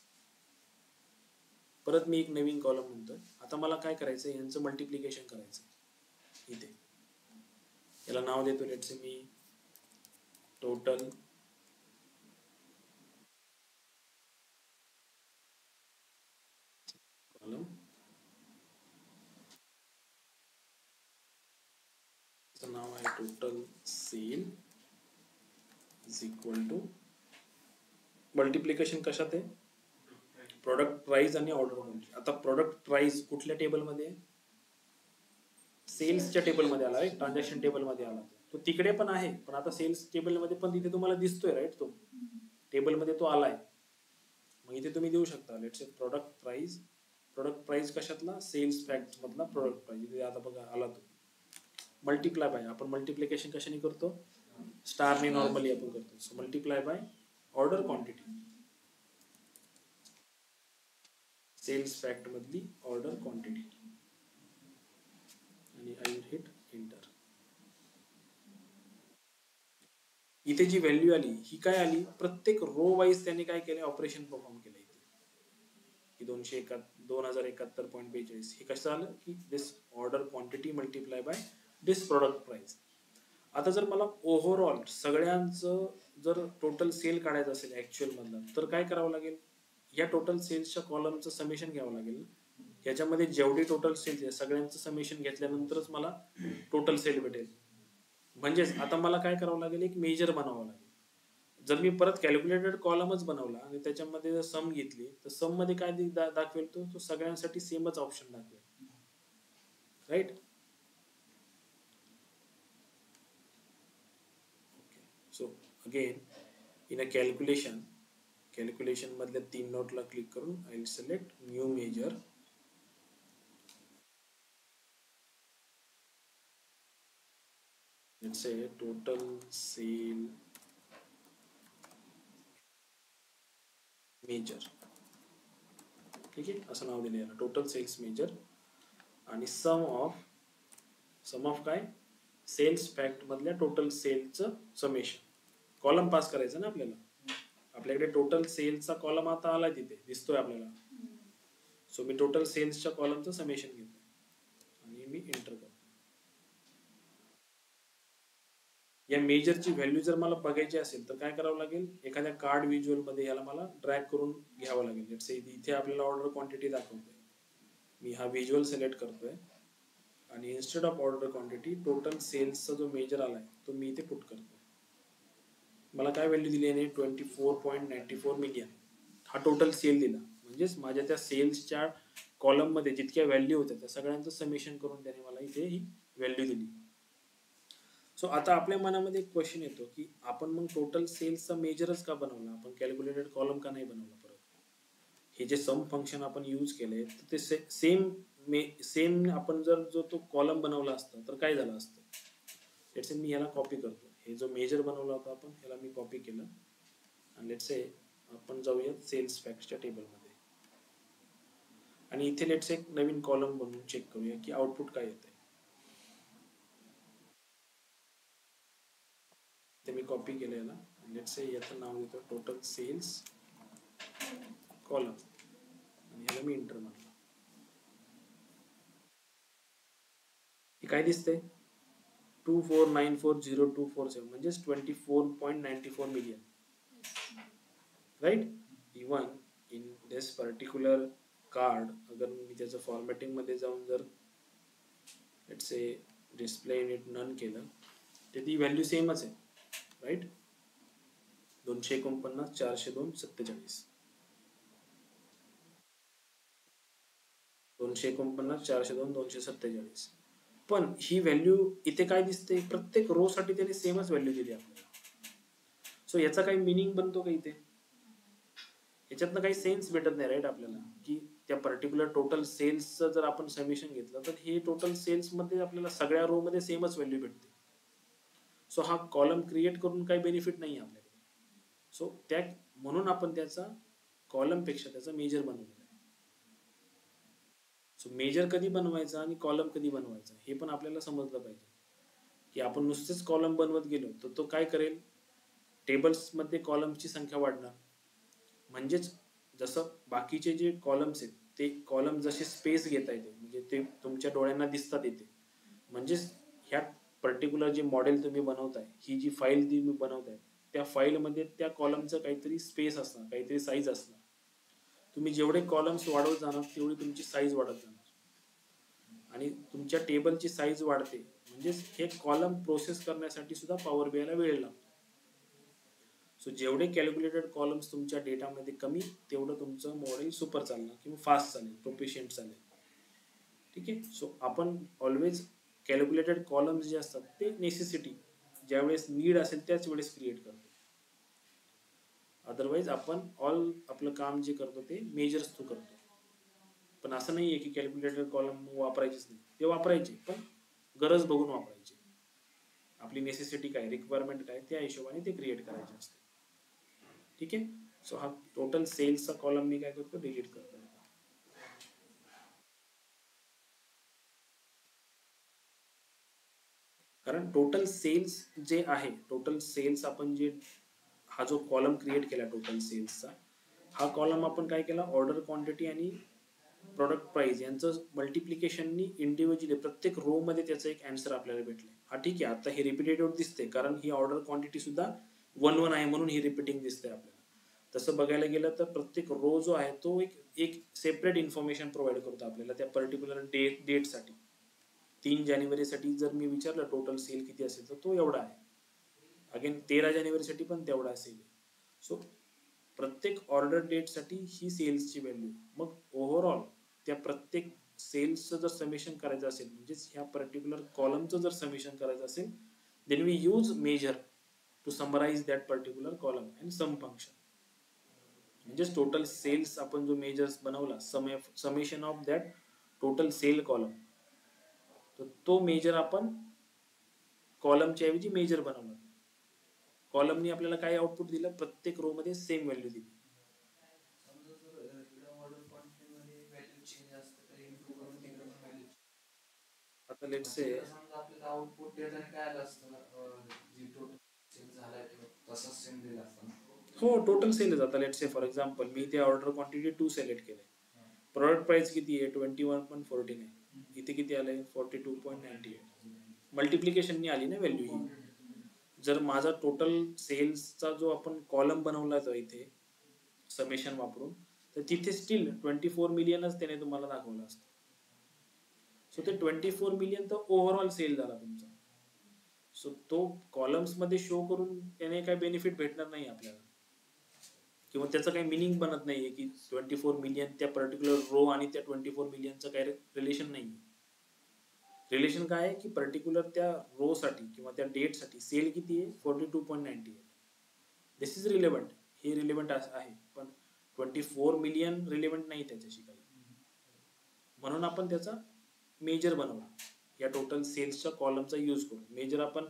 परत मी एक नवीन कॉलम म्हणतोय. आता मला काय करायचं, यांचं मल्टिप्लिकेशन करायचं इथे. याला नाव देतो लेट्स से मी टोटल कॉलम, नाव आहे total sale is equal to multiplication कशात आहे, प्रोडक्ट प्राइस आणि ऑर्डर क्वांटिटी. आता प्रोडक्ट प्राइस कुठल्या टेबलमध्ये आहे, सेल्सच्या टेबलमध्ये आला, राईट? ट्रान्झॅक्शन टेबलमध्ये आला. तो तिकडे पण आहे पण आता सेल्स टेबलमध्ये पण तिथे तुम्हाला दिसतोय, राईट? तो टेबलमध्ये तो आलाय. मग इथे तुम्ही देऊ शकता लेट्स से प्रोडक्ट प्राइस कशातला, सेल्स फॅक्ट मधला प्रोडक्ट प्राइस. इथे आता बघा आला तो. मल्टिप्लाय बाय, आपण मल्टिप्लिकेशन कशाने करतो, स्टारने नॉर्मली आपण करतो. So multiply by order quantity, sales fact मधली ऑर्डर क्वांटिटी, आणि आय विल हिट एंटर. इथे जी व्हॅल्यू आली ही काय आली, प्रत्येक रो वाईज त्याने काय केलं, ऑपरेशन परफॉर्म केलं इथे की 2071.42. हे कसं आलं की this order quantity multiply by this product price. आता जर मला ओव्हरऑल सगळ्यांचं जर टोटल सेल काढायचं असेल ऍक्च्युअल मधलं तर काय करावं लागेल, या टोटल सेल्सच्या कॉलमचं समेशन घ्यावं लागेल. याच्यामध्ये जेवढे टोटल सेल्स आहे सगळ्यांचं समेशन घेतल्यानंतरच मला टोटल सेल भेटेल. म्हणजेच आता मला काय करावं लागेल, एक मेजर बनावं लागेल. जर मी परत कॅल्क्युलेटेड कॉलमच बनवला आणि त्याच्यामध्ये जर सम घेतली तर सम मध्ये काय दाखवेल, तो सगळ्यांसाठी सेमच ऑप्शन दाखवेल, right? So again in a calculation मधल्या 3 नोटला क्लिक करून I will select new measure. Let's say total sale measure, ठीक आहे, असं नाव दिलं याला, टोटल सेल्स मेजर. आणि सम ऑफ काय, सेल्स फॅक्ट मधल्या टोटल सेलचं समेशन. कॉलम पास करायचं ना आपल्याला. आपल्याकडे टोटल सेल्सचा कॉलम आता आला, तिथे दिसतोय आपल्याला. सो मी टोटल सेल्सच्या कॉलमचं समेशन घेतो आणि मी एंटर करतो. या मेजरची व्हॅल्यू जर मला बघायची असेल तर काय करावं लागेल, एखाद्या कार्ड व्हिज्युअल मध्ये याला मला ड्रॅग करून घ्यावं लागेल. लेट्स से इथे आपल्याला ऑर्डर क्वांटिटी दाखवतोय, मी हा व्हिज्युअल सिलेक्ट करतोय आणि instead of order quantity total सेल्सचा जो मेजर आलाय तो मी इथे पुट करतोय. मला काय व्हॅल्यू दिली आहे, 24.94 मिलियन हा टोटल सेल दिला. म्हणजेच माझ्या त्या सेल्सच्या कॉलम मध्ये जितक्या व्हॅल्यू होत्या त्या सगळ्यांचं समेशन करून त्याने मला इथे ही व्हॅल्यू दिली. सो आता आपल्या मनामध्ये एक क्वेश्चन येतो की आपण मग टोटल सेल्सचा मेजरच का बनवला, आपण कॅल्क्युलेटेड कॉलम का नाही बनवला परत. हे जे सम फंक्शन आपण यूज केलंय तर ते सेम आपण जर जो तो कॉलम बनवला असता तर काय झालं असतं. लेट्स से मी ह्याला कॉपी करतो, हे जो मेजर बनवला होता आपण ह्याला मी कॉपी केलं आणि लेट्स से आपण जाऊयात सेल्स फॅक्टच्या टेबलमध्ये आणि इथे लेट्स से एक नवीन कॉलम बनवून चेक करूया की आउटपुट काय येतंय. ते मी कॉपी केलं याला, लेट्स से याचं नाव देतो टोटल सेल्स कॉलम आणि ह्याला मी एंटर मारलं. हे काय दिसतंय, 24940,247 म्हणजेच 24.94 million, right? Even in this particular card अगर मी त्याचं फॉर्मॅटिंग मध्ये जाऊन जर let's say display unit none केलं तर ती व्हॅल्यू सेमच आहे, राईट? 249, 402, 47. 249, 402, 247. पण ही व्हॅल्यू इथे काय दिसते, प्रत्येक रो साठी त्याने सेमच व्हॅल्यू दिली आपल्याला. सो याचा काही मिनिंग बनतो का इथे? याच्यातनं काही सेन्स भेटत नाही राईट आपल्याला, की त्या पर्टिक्युलर टोटल सेल्सचं जर आपण समेशन घेतलं तर हे टोटल सेल्स मध्ये आपल्याला सगळ्या रो मध्ये सेमच व्हॅल्यू भेटते. सो हा कॉलम क्रिएट करून काही बेनिफिट नाही आपल्याकडे. सो त्या म्हणून आपण त्याचा कॉलम पेक्षा त्याचा मेजर बनवलेला आहे. सो मेजर कधी बनवायचा आणि कॉलम कधी बनवायचा हे पण आपल्याला समजलं पाहिजे. की आपण नुसतेच कॉलम बनवत गेलो तर तो काय करेल, टेबल्स मध्ये कॉलमची संख्या वाढणार. म्हणजेच जसं बाकीचे जे कॉलम्स आहेत ते कॉलम जसे स्पेस घेता येते, म्हणजे ते तुमच्या डोळ्यांना दिसतात येते. म्हणजेच ह्या पर्टिक्युलर जे मॉडेल तुम्ही बनवताय, ही जी फाईल तुम्ही बनवताय, त्या फाईलमध्ये त्या कॉलमचं काहीतरी स्पेस असणार, काहीतरी साईज असणार. तुम्ही जेवढे कॉलम्स वाढवत जाणार तेवढी तुमची साईज वाढत जाणार आणि तुमच्या टेबलची साईज वाढते. म्हणजेच हे कॉलम प्रोसेस करण्यासाठी सुद्धा पॉवर BI ला वेळ लागतो. सो जेवढे कॅल्क्युलेटेड कॉलम्स तुमच्या डेटामध्ये कमी, तेवढं तुमचं मॉडेल सुपर चालणार किंवा फास्ट चालेल, प्रोफिशियंट चालेल. ठीक आहे. सो आपण ऑलवेज कॅल्क्युलेटेड कॉलम्स जे असतात ते नेसेसिटी ज्यावेळेस नीड असेल त्याच वेळेस क्रिएट करतो. अदरवाईज आपण आपलं काम जे करतो ते मेजर्स थ्रू करतो. पण असं नाहीये की कॅल्क्युलेटेड कॉलम वापरायचेच नाही, ते वापरायचे पण गरज बघून वापरायचे. आपली नेसेसिटी काय, रिक्वायरमेंट काय, त्या हिशोबाने ते क्रिएट करायचे असते. ठीक आहे. सो हा टोटल सेल्सचा कॉलम मी काय करतो, डिलीट करतो. कारण टोटल सेल्स जे आहे, टोटल सेल्स आपण जे हा जो कॉलम क्रिएट केला टोटल सेल्सचा, हा कॉलम आपण काय केला, ऑर्डर क्वांटिटी आणि प्रोडक्ट प्राइस यांचं मल्टिप्लिकेशननी इंडिव्हिज्युअली प्रत्येक रो मध्ये त्याचं एक आन्सर आपल्याला भेटले. हा ठीक आहे, आता हे रिपीटेटिव्ह दिसते कारण ही ऑर्डर क्वांटिटी सुद्धा 1-1 आहे म्हणून ही रिपीटिंग दिसते आपल्याला. तसं बघायला गेलं तर प्रत्येक रो जो आहे तो एक सेपरेट इन्फॉर्मेशन प्रोव्हाइड करतो आपल्याला त्या पर्टिक्युलर डेटसाठी. 3 जानेवारीसाठी जर मी विचारलं टोटल सेल किती असेल तर तो एवढा आहे. अगेन 13 जानेवारीसाठी पण तेवढा असेल. सो प्रत्येक ऑर्डर डेटसाठी ही सेल्सची व्हॅल्यू. मग ओव्हरऑल त्या प्रत्येक सेल्सचं जर समेशन करायचं असेल, म्हणजेच ह्या पर्टिक्युलर कॉलमचं जर समेशन करायचं असेल, then we use measure to summarise that particular column and sum function. म्हणजेच टोटल सेल्स आपण जो मेजर्स बनवला, summation of that total sale column, तर तो मेजर आपण कॉलमच्या ऐवजी मेजर बनवला. कॉलमनी आपल्याला काय आउटपुट दिलं, प्रत्येक रो मध्ये सेम व्हॅल्यू दिली. आता लेट्स से आपल्याला आउटपुट डेटा काय आलं असतं, जी टोटल सेल झालाय तसंच सेम दिला असतं. हो, टोटल सेल. आता लेट्स से फॉर एक्झाम्पल मी ते ऑर्डर क्वांटिटी 2 सिलेक्ट केले, प्रोडक्ट प्राइस किती आहे 21.14 आहे, इथे किती आलंय 42.98. मल्टिप्लिकेशननी आली ना व्हॅल्यू ही. जर माझा टोटल सेल्सचा जो आपण कॉलम बनवला तो इथे समेशन वापरून, तर तिथे स्टील 24 मिलियनच त्याने तुम्हाला दाखवलं असतं. सो ते 24 मिलियन तर ओव्हरऑल सेल झाला तुमचा. सो तो कॉलम्स मध्ये शो करून त्याने काही बेनिफिट भेटणार नाही आपल्याला, किंवा त्याचं काही मिनिंग बनत नाहीये की 24 मिलियन त्या पर्टिक्युलर रो आणि त्या 24 मिलियनचं काही रिलेशन नाही. रिलेशन काय आहे की पर्टिक्युलर त्या रो साठी किंवा त्या डेट साठी सेल किती आहे 42.98. दिस इज रिलेव्हंट, हे रिलेव्हंट आहे, पण 24 मिलियन रिलेव्हंट नाही त्याच्याशी काही. म्हणून आपण त्याचा मेजर बनवला या टोटल सेल्सच्या कॉलमचा यूज करून. मेजर आपण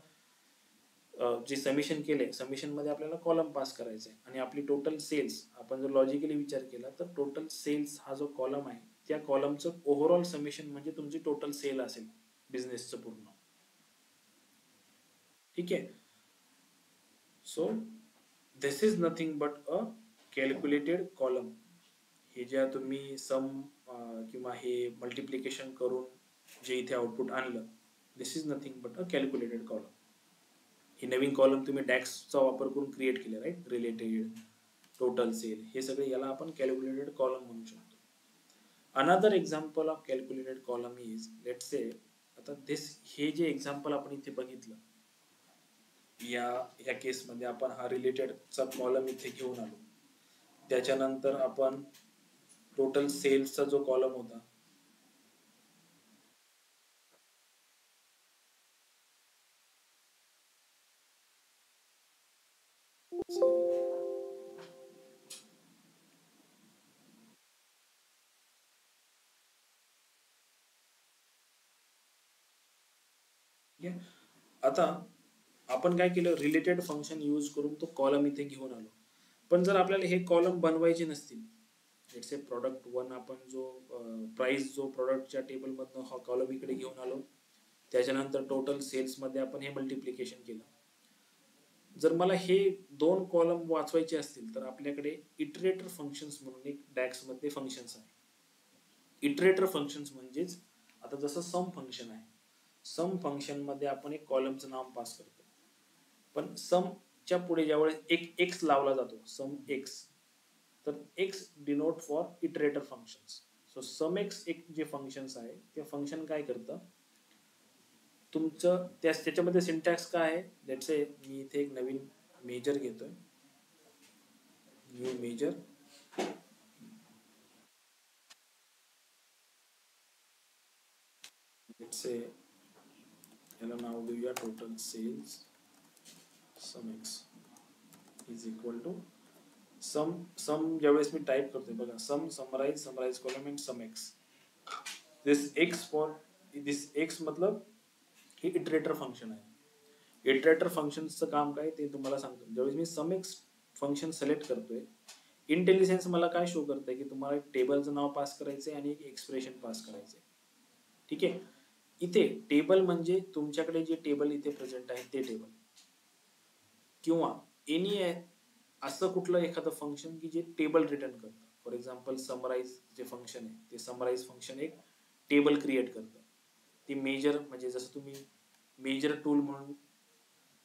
जे समेशन केले, समेशन मध्ये आपल्याला कॉलम पास करायचा आहे आणि आपली टोटल सेल्स आपण जर लॉजिकली विचार केला तर टोटल सेल्स हा जो कॉलम आहे त्या कॉलमचं ओव्हरऑल समेशन म्हणजे तुमची टोटल सेल असेल बिझनेसचं पूर्ण. ठीक आहे. So this is nothing but a calculated column. हे ज्या तुम्ही सम किंवा हे मल्टिप्लिकेशन करून जे इथे आउटपुट आणलं, this is nothing but a calculated column. हे नवीन कॉलम तुम्ही डॅक्सचा वापर करून क्रिएट केले राईट, रिलेटेड, टोटल सेल, हे सगळे याला आपण कॅल्क्युलेटेड कॉलम म्हणू शकतो. Another example of calculated column is let's say, आता दिस हे जे एक्झाम्पल आपण इथे बघितलं या केसमध्ये आपण हा रिलेटेडचा कॉलम इथे घेऊन आलो. त्याच्यानंतर आपण टोटल सेल्सचा जो कॉलम होता आता आपण काय केलं, रिलेटेड फंक्शन यूज करून तो कॉलम इथे घेऊन आलो. पण जर आपल्याला हे कॉलम बनवायचे नसतील, लेट्स से प्रोडक्ट 1 आपण जो प्राइस जो प्रोडक्टच्या टेबलमधनं हा कॉलम इकडे घेऊन आलो, त्याच्यानंतर टोटल सेल्समध्ये आपण हे मल्टिप्लिकेशन केलं. जर मला हे 2 कॉलम वाचवायचे असतील तर आपल्याकडे इटरेटर फंक्शन्स म्हणून एक DAX मध्ये फंक्शन्स आहे. इटरेटर फंक्शन्स म्हणजेच आता जसं सम फंक्शन आहे, सम फंक्शन मध्ये आपण एक कॉलमचं नाव पास करतो, पण समच्या पुढे ज्यावेळेस एक एक्स लावला जातो, सम एक्स, तर X denote for iterator functions. So sum X एक जे फंक्शन्स आहे ते फंक्शन काय करतं, तुमचं त्याच्यामध्ये सिंटॅक्स काय आहे, लेट्स से मी इथे एक नवीन मेजर घेतोय, न्यू मेजर, लेट्स से याला नाव देऊया total sales sum X is equal to sum ज्यावेळेस मी टाईप करतोय बघा, summarize column and sum X, this X मतलब हे इटरेटर फंक्शन आहे. इटरेटर फंक्शनचं काम काय ते तुम्हाला सांगतो. ज्यावेळेस मी सम एक्स फंक्शन सिलेक्ट करतोय, इंटेलिजन्स मला काय शो करतंय की तुम्हाला एक टेबलचं नाव पास करायचंय आणि एक एक्सप्रेशन पास करायचंय. ठीक आहे, इथे टेबल म्हणजे तुमच्याकडे जे टेबल इथे प्रेझेंट आहे ते टेबल, किंवा एनी असं कुठलं एखादं फंक्शन की जे टेबल रिटर्न करतं. फॉर एक्झाम्पल समराइज जे फंक्शन आहे ते समराइज फंक्शन एक टेबल क्रिएट करतं. ती मेजर म्हणजे जसं तुम्ही मेजर टूल म्हणून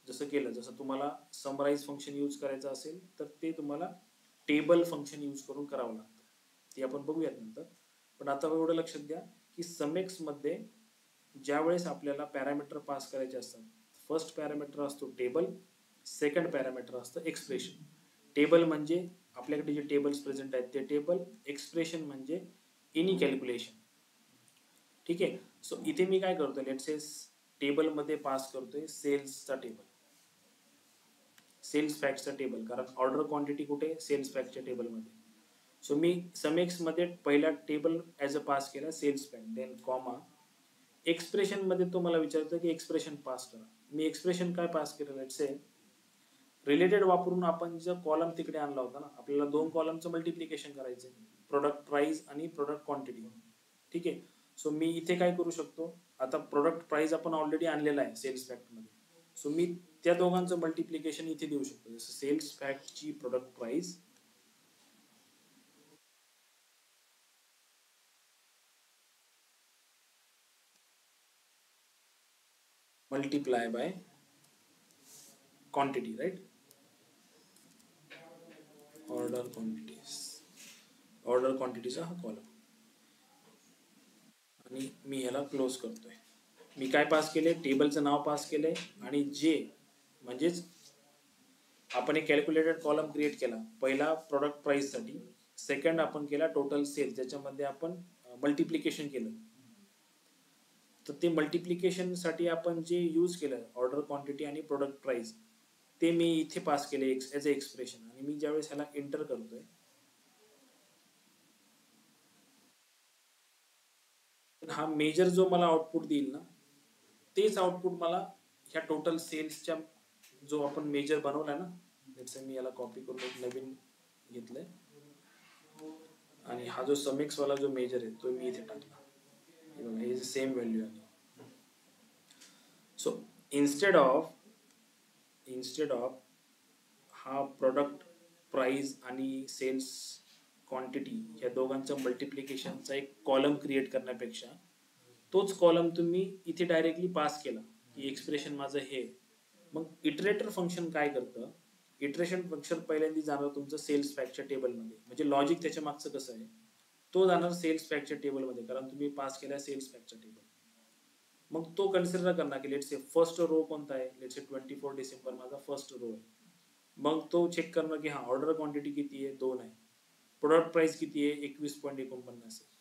जसं केलं, जसं तुम्हाला समराइज फंक्शन यूज करायचं असेल तर ते तुम्हाला टेबल फंक्शन यूज करून करावं लागतं. ते आपण बघूयात नंतर. पण आता एवढं लक्षात द्या की समेक्स मध्ये ज्या वेळेस आपल्याला पॅरामीटर पास करायचे असतात, फर्स्ट पॅरामीटर असतो टेबल, सेकंड पॅरामीटर असतं एक्सप्रेशन. टेबल म्हणजे आपल्याकडे जे टेबल्स प्रेझेंट आहेत ते टेबल, एक्सप्रेशन म्हणजे एनी कॅल्क्युलेशन. ठीक आहे, सो इथे मी काय करतोय, लेट्स से टेबल मध्ये पास करतोय सेल्सचा टेबल, सेल्स फॅक्टचा टेबल, कारण ऑर्डर क्वांटिटी कुठे, सेल्स फॅक्टच्या टेबलमध्ये. सो मी समेक्स मध्ये पहिला टेबल ऍज अ पास केला sales fact, then comma, expression मध्ये तो मला विचारतो की एक्सप्रेशन पास करा. मी एक्सप्रेशन काय पास केलं, लेट्स से रिलेटेड वापरून आपण जो कॉलम तिकडे आणला होता ना, आपल्याला 2 कॉलमचं मल्टिप्लिकेशन करायचंय, प्रोडक्ट प्राइस आणि प्रोडक्ट क्वांटिटी. ठीक आहे, सो मी इथे काय करू शकतो, आता प्रोडक्ट प्राइस आपण ऑलरेडी आणलेला आहे सेल्स फॅक्ट मध्ये, सो मी त्या दोघांचं मल्टिप्लिकेशन इथे देऊ शकतो, जसं सेल्स फॅक्टची product price multiply by quantity, right, order क्वांटिटीचा हा कॉलम, आणि मी याला क्लोज करतोय. मी काय पास केले, टेबलचं नाव पास केलंय, आणि जे म्हणजेच आपण एक कॅल्क्युलेटेड कॉलम क्रिएट केला, पहिला प्रोडक्ट प्राइस साठी, सेकंड आपण केला टोटल सेल्स, ज्याच्यामध्ये आपण मल्टिप्लिकेशन केलं. तर ते मल्टिप्लिकेशन साठी आपण जे यूज केलं ऑर्डर क्वांटिटी आणि प्रोडक्ट प्राइस, ते मी इथे पास केले ऍज अ एक्सप्रेशन. आणि मी ज्यावेळेस ह्याला एंटर करतोय, हा मेजर जो मला आउटपुट देईल ना, तेच आउटपुट मला ह्या टोटल सेल्सच्या जो आपण मेजर बनवलाय ना, लेट्स मी याला कॉपी करून एक नवीन घेतलंय, आणि हा जो समेक्स वाला जो मेजर आहे तो मी इथे टाकला, हे सेम व्हॅल्यू आहे. सो इन्स्टेड ऑफ हा प्रोडक्ट प्राइस आणि सेल्स क्वांटिटी या दोघांचं मल्टिप्लिकेशनचा एक कॉलम क्रिएट करण्यापेक्षा तोच कॉलम तुम्ही इथे डायरेक्टली पास केला की एक्सप्रेशन माझं हे, मग इटरेटर फंक्शन काय करतं, इटरेशन फंक्शन पहिल्यांदा जाणार तुमचं सेल्स फॅक्टच्या टेबलमध्ये, म्हणजे लॉजिक त्याच्या मागचं कसं आहे, तो जाणार सेल्स फॅक्टच्या टेबलमध्ये, कारण तुम्ही पास केला सेल्स फॅक्टच्या टेबल. मग तो कन्सिडर करणार की लेट्स से फर्स्ट रो कोणता आहे, लेट्स से 24 डिसेंबर माझा फर्स्ट रो आहे. मग तो चेक करणार की हा ऑर्डर क्वांटिटी किती आहे, 2 आहे. प्रोडक्ट प्राइस किती आहे, 21.49 आहे.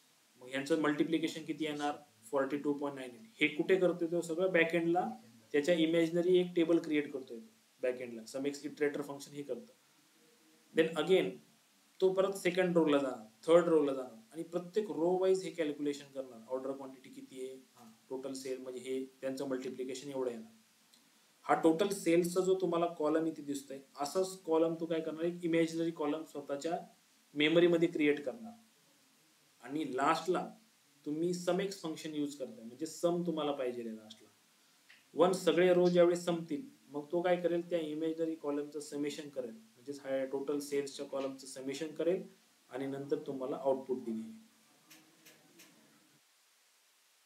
मग यांचं मल्टिप्लिकेशन किती येणार, 42.98. हे कुठे करतोय तो सगळं बॅकएंडला, त्याच्या इमॅजिनरी एक टेबल क्रिएट करतोय बॅकएंडला. समेक्स इटरेटर फंक्शन हे करतं. देन अगेन तो परत सेकंड रोला जाणार, थर्ड रोला जाणार आणि प्रत्येक रो वाईज हे कॅल्क्युलेशन करणार. ऑर्डर क्वांटिटी किती आहे, हा टोटल सेल म्हणजे हे त्यांचं मल्टिप्लिकेशन एवढं येणार. हा टोटल सेल्सचा जो तुम्हाला कॉलम इथे दिसतोय, असाच कॉलम तो काय करणार, एक इमॅजिनरी कॉलम स्वतःच्या मेमरीमध्ये क्रिएट करणार. आणि लास्टला तुम्ही समेक्स फंक्शन यूज करताय, म्हणजे सम तुम्हाला पाहिजे लास्टला. वन्स सगळे रो ज्यावेळी संपतील, मग तो काय करेल, त्या इमॅजिनरी कॉलमचं समेशन करेल, म्हणजेच हा टोटल सेल्सच्या कॉलमचं समेशन करेल आणि नंतर तुम्हाला आउटपुट दिली.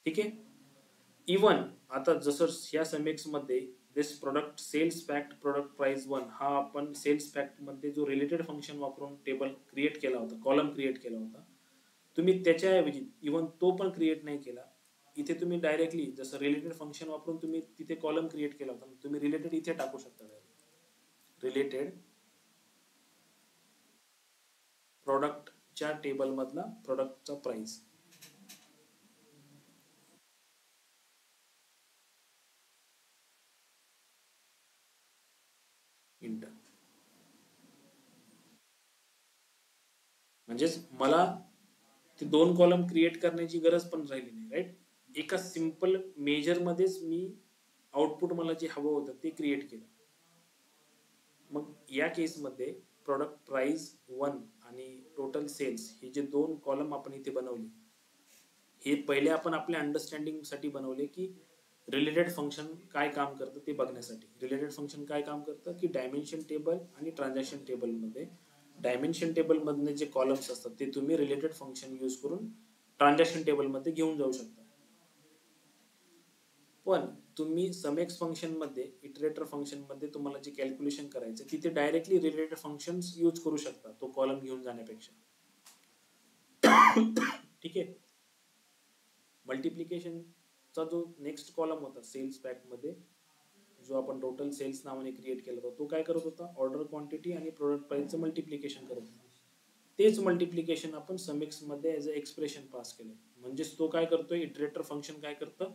ठीक आहे. इवन आता जसं ह्या समेक्स मध्ये this product sales fact product price 1 हा आपण सेल्स फॅक्ट मध्ये जो रिलेटेड फंक्शन वापरून टेबल क्रिएट केला होता, कॉलम क्रिएट केला होता, तुम्ही त्याच्याऐवजी इवन तो पण क्रिएट नाही केला. इथे तुम्ही डायरेक्टली जसं रिलेटेड फंक्शन वापरून तुम्ही तिथे कॉलम क्रिएट केला होता, तुम्ही रिलेटेड इथे टाकू शकता. रिलेटेड प्रोडक्टच्या टेबल मधला प्रोडक्टचा प्राइस. इंटर म्हणजेच मला ते 2 कॉलम क्रिएट करण्याची गरज पण राहिली नाही, राईट. एका सिंपल मेजर मध्येच मी आउटपुट मला जे हवं होतं ते क्रिएट केलं. मग या केसमध्ये प्रोडक्ट प्राइस 1 आणि टोटल सेल्स हे जे 2 कॉलम आपण इथे बनवले, हे पहिले आपण आपल्या अंडरस्टँडिंग साठी बनवले की रिलेटेड फंक्शन काय काम करतं ते बघण्यासाठी. रिलेटेड फंक्शन काय काम करतं की डायमेन्शन टेबल आणि ट्रान्झॅक्शन टेबल मध्ये, डायमेन्शन टेबल मधले जे कॉलम्स असतात ते तुम्ही रिलेटेड फंक्शन यूज करून ट्रान्झॅक्शन टेबल मध्ये घेऊन जाऊ शकता. पण तुम्ही समेक्स फंक्शन मध्ये, इटरेटर फंक्शन मध्ये तुम्हाला जे कॅल्क्युलेशन करायचं तिथे डायरेक्टली रिलेटेड फंक्शन्स यूज करू शकता तो कॉलम घेऊन जाण्यापेक्षा. ठीक आहे. मल्टिप्लिकेशनचा जो नेक्स्ट कॉलम होता सेल्स फॅक्ट मध्ये, जो आपण टोटल सेल्स नावाने क्रिएट केला होता, तो काय करत होता, ऑर्डर क्वांटिटी आणि प्रोडक्ट प्राइसचं मल्टिप्लिकेशन करत होता. तेच मल्टिप्लिकेशन आपण समेक्स मध्ये ऍज अ एक्सप्रेशन पास केलं. म्हणजेच तो काय करतोय, इटरेटर फंक्शन काय करतं,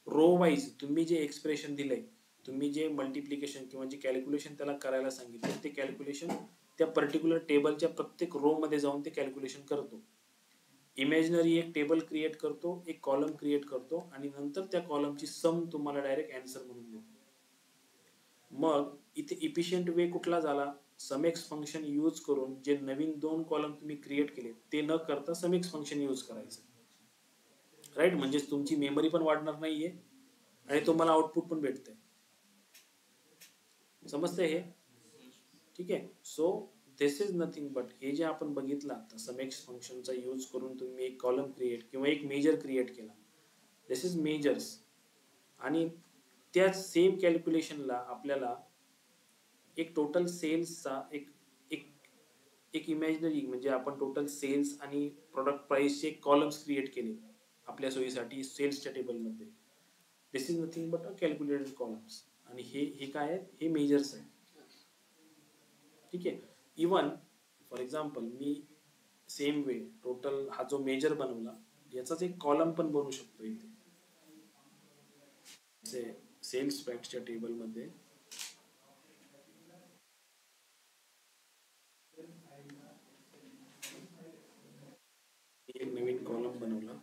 रो वाईज तुम्ही जे एक्सप्रेशन दिलंय, तुम्ही जे मल्टिप्लिकेशन किंवा जे कॅल्क्युलेशन त्याला करायला सांगितलं, ते कॅल्क्युलेशन त्या पर्टिक्युलर टेबलच्या प्रत्येक रो मध्ये जाऊन ते कॅल्क्युलेशन करतो. इमॅजिनरी एक टेबल क्रिएट करतो, एक कॉलम क्रिएट करतो आणि नंतर त्या कॉलमची सम तुम्हाला डायरेक्ट आन्सर म्हणून देतो. मग इथे इफिशियंट वे कुठला झाला, समेक्स फंक्शन यूज करून जे नवीन 2 कॉलम तुम्ही क्रिएट केले ते न करता समेक्स फंक्शन यूज करायचं, राईट. म्हणजे तुमची मेमरी पण वाढणार नाहीये आणि तुम्हाला आउटपुट पण भेटतंय. समजतंय हे? ठीक आहे. So this is nothing but, हे जे आपण बघितलं आता समेक्स फंक्शनचा यूज करून तुम्ही एक कॉलम क्रिएट किंवा एक मेजर क्रिएट केला, दिस इज मेजर्स. आणि त्या सेम कॅल्क्युलेशनला आपल्याला एक टोटल सेल्सचा एक एक एक इमॅजिनरी, म्हणजे आपण टोटल सेल्स आणि प्रोडक्ट प्राइसचे कॉलम्स क्रिएट केले आपल्या सोयीसाठी सेल्सच्या टेबलमध्ये. This is nothing but a calculated columns. आणि हे काय आहेत, हे मेजर्स आहेत. ठीक आहे. इवन फॉर एक्झाम्पल मी सेम वे टोटल हा जो मेजर बनवला याचाच एक कॉलम पण बनवू शकतो इथे सेल्स फॅक्टच्या टेबल मध्ये. एक नवीन कॉलम बनवला,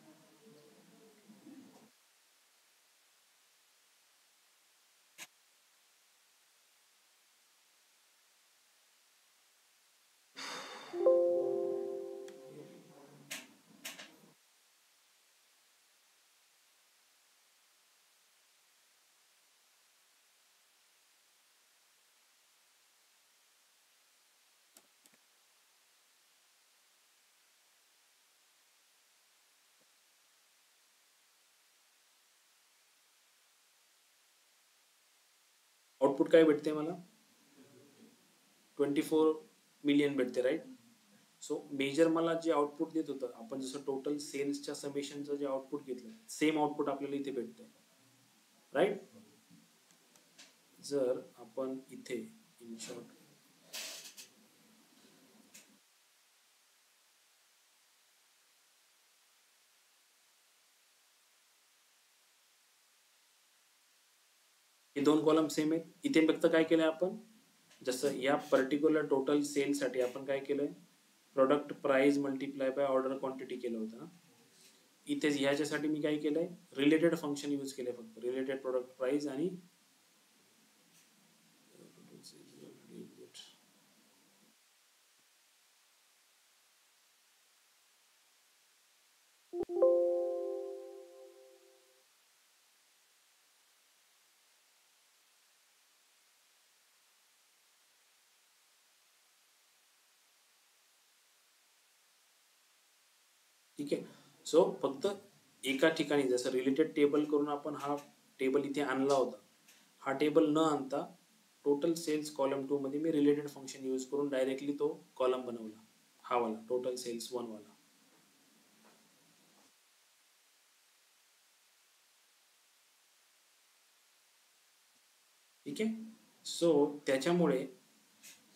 आउटपुट काय भेटते मला, 24 मिलियन भेटते, राईट. सो मेजर मला जे आउटपुट देत होतं, आपण जसं टोटल सेल्सच्या समेशनचं जे आउटपुट घेतलं, सेम आउटपुट आपल्याला इथे भेटतंय. राईट. जर आपण इथे इन शॉर्ट हे दोन कॉलम सेम आहेत. इथे फक्त काय केलंय आपण, जसं या पर्टिक्युलर टोटल सेलसाठी आपण काय केलंय, product price multiply by order quantity केलं होतं ना. इथे ह्याच्यासाठी मी काय केलंय, रिलेटेड फंक्शन यूज केलंय, फक्त रिलेटेड प्रोडक्ट प्राइस आणि ठीक आहे. सो फक्त एका ठिकाणी जसं रिलेटेड टेबल करून आपण हा टेबल इथे आणला होता, हा टेबल न आणता टोटल सेल्स कॉलम 2 मध्ये मी रिलेटेड फंक्शन यूज करून डायरेक्टली तो कॉलम बनवला, हा वाला टोटल सेल्स 1 वाला. ठीक आहे. सो त्याच्यामुळे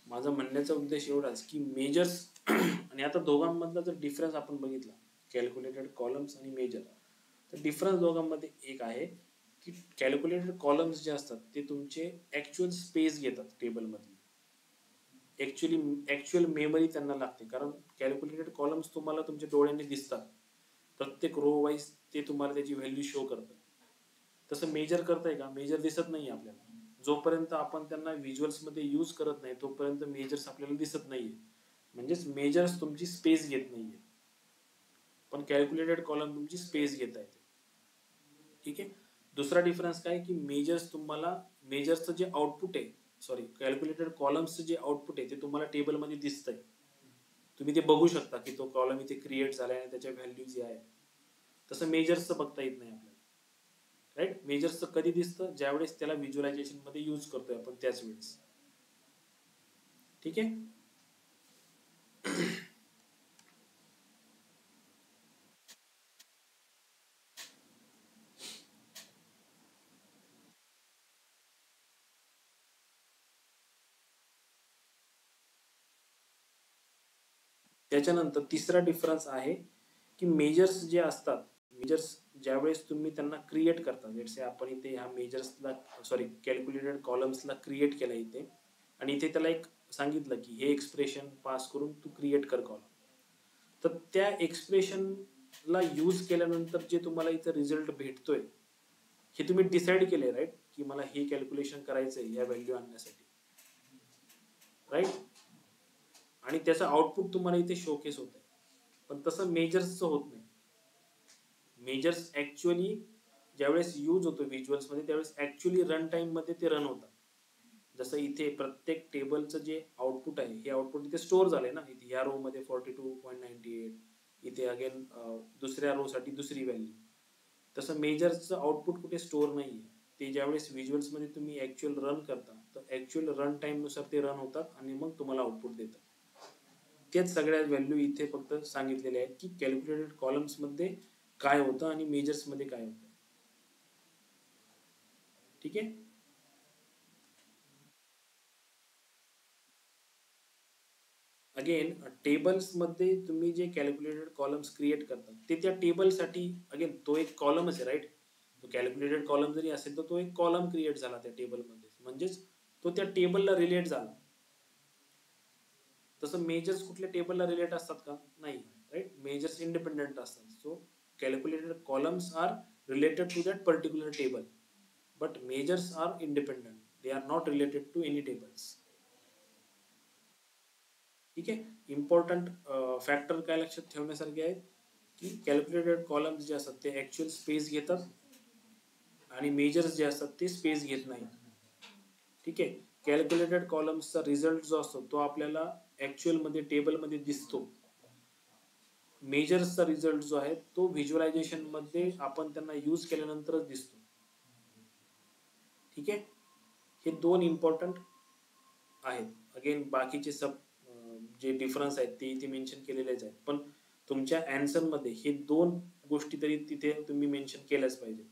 माझा म्हणण्याचा उद्देश एवढाच की मेजर्स आणि आता दोघांमधला जर डिफरन्स आपण बघितला, कॅल्क्युलेटेड कॉलम्स आणि मेजर, तर डिफरन्स दोघांमध्ये एक आहे की कॅल्क्युलेटेड कॉलम्स जे असतात ते तुमचे ऍक्च्युअल स्पेस घेतात टेबलमध्ये. ऍक्च्युअल मेमरी त्यांना लागते, कारण कॅल्क्युलेटेड कॉलम्स तुम्हाला तुमच्या डोळ्यांनी दिसतात, प्रत्येक रो वाईज ते तुम्हाला त्याची व्हॅल्यू शो करतात. तसं मेजर करताय का, मेजर दिसत नाही आपल्याला. जोपर्यंत आपण त्यांना व्हिज्युअल्स मध्ये यूज करत नाही तोपर्यंत मेजर्स आपल्याला दिसत नाहीये, म्हणजेच मेजर्स तुमची स्पेस घेत नाहीये, पण कॅल्क्युलेटेड कॉलम तुमची स्पेस घेत आहे. ठीक आहे. दुसरा डिफरन्स काय की मेजर्स तुम्हाला, मेजर्सचं जे आउटपुट आहे, सॉरी कॅल्क्युलेटेड कॉलम्सचं जे आउटपुट आहे ते तुम्हाला टेबलमध्ये दिसतंय, तुम्ही ते बघू शकता की तो कॉलम इथे क्रिएट झालाय आणि त्याच्या व्हॅल्यूज जे आहे. तसं मेजर्सचं बघता येत नाही आपल्याला, राईट. मेजर्सचं कधी दिसतं, ज्यावेळेस त्याला व्हिज्युअलायझेशन मध्ये यूज करतोय आपण त्याच वेळेस. ठीक आहे. त्याच्यानंतर तिसरा डिफरन्स आहे की मेजर्स जे असतात, मेजर्स ज्यावेळेस तुम्ही त्यांना क्रिएट करता, जसे आपण इथे ह्या मेजर्सला, सॉरी कॅल्क्युलेटेड कॉलम्सला क्रिएट केलं इथे, आणि इथे त्याला एक सांगितलं की हे एक्सप्रेशन पास करून तू क्रिएट कर कॉलम, तर त्या एक्सप्रेशनला यूज केल्यानंतर जे तुम्हाला इथं रिझल्ट भेटतोय हे तुम्ही डिसाईड केले, राईट, की मला हे कॅल्क्युलेशन करायचंय या व्हॅल्यू आणण्यासाठी, राईट, आणि त्याचं आउटपुट तुम्हाला इथे शोकेस होत आहे. पण तसं मेजर्सचं होत नाही. मेजर्स ऍक्च्युअली ज्यावेळेस यूज होतो व्हिज्युअल्स मध्ये त्यावेळेस ऍक्च्युअली रन टाइम मध्ये ते रन होतात. जसं इथे प्रत्येक टेबलचं जे आउटपुट आहे हे आउटपुट इथे स्टोअर झाले ना, इथे या रो मध्ये 42.98, इथे अगेन दुसऱ्या रो साठी दुसरी व्हॅल्यू. तसं मेजर्सचं आउटपुट कुठे स्टोअर नाहीये, ते ज्यावेळेस व्हिज्युअल्स मध्ये तुम्ही ऍक्च्युअल रन करता तर ऍक्च्युअल रन टाइम नुसार ते रन होतात आणि मग तुम्हाला आउटपुट देतात. तेच सगळ्या व्हॅल्यू इथे फक्त सांगितलेले आहेत की कॅल्क्युलेटेड कॉलम्स मध्ये काय होतं आणि मेजर्स मध्ये काय होतं. ठीक आहे. अगेन टेबल्स मध्ये तुम्ही जे कॅल्क्युलेटेड कॉलम्स क्रिएट करता ते त्या टेबलसाठी, अगेन तो एक कॉलमच आहे, राईट. तो कॅल्क्युलेटेड कॉलम जरी असेल तर तो एक कॉलम क्रिएट झाला त्या टेबलमध्ये, म्हणजेच तो त्या टेबलला रिलेट झाला. तसं मेजर्स कुठल्या टेबलला रिलेट असतात का, नाही, राईट. मेजर्स इंडिपेंडेंट असतात. So calculated columns are related to that particular table, but measures are independent, they are not related to any tables. ठीक आहे. इम्पॉर्टंट फॅक्टर काय लक्षात ठेवण्यासारखे आहेत की कॅल्क्युलेटेड कॉलम्स जे असतात ते ऍक्च्युअल स्पेस घेतात आणि मेजर्स जे असतात ते स्पेस घेत नाही. ठीक आहे. कॅल्क्युलेटेड कॉलम्सचा रिझल्ट जो असतो तो आपल्याला ऍक्च्युअल मध्ये टेबल मध्ये दिसतो. मेजर्सचा रिझल्ट जो आहे तो व्हिज्युअलायझेशन मध्ये आपण त्यांना यूज केल्यानंतरच दिसतो. ठीक आहे. हे दोन इम्पॉर्टंट आहेत. अगेन बाकीचे सब जे डिफरन्स आहेत ते इथे मेन्शन केलेलेच आहेत, पण तुमच्या आन्सर मध्ये हे दोन गोष्टी तरी तिथे तुम्ही मेन्शन केल्याच पाहिजे.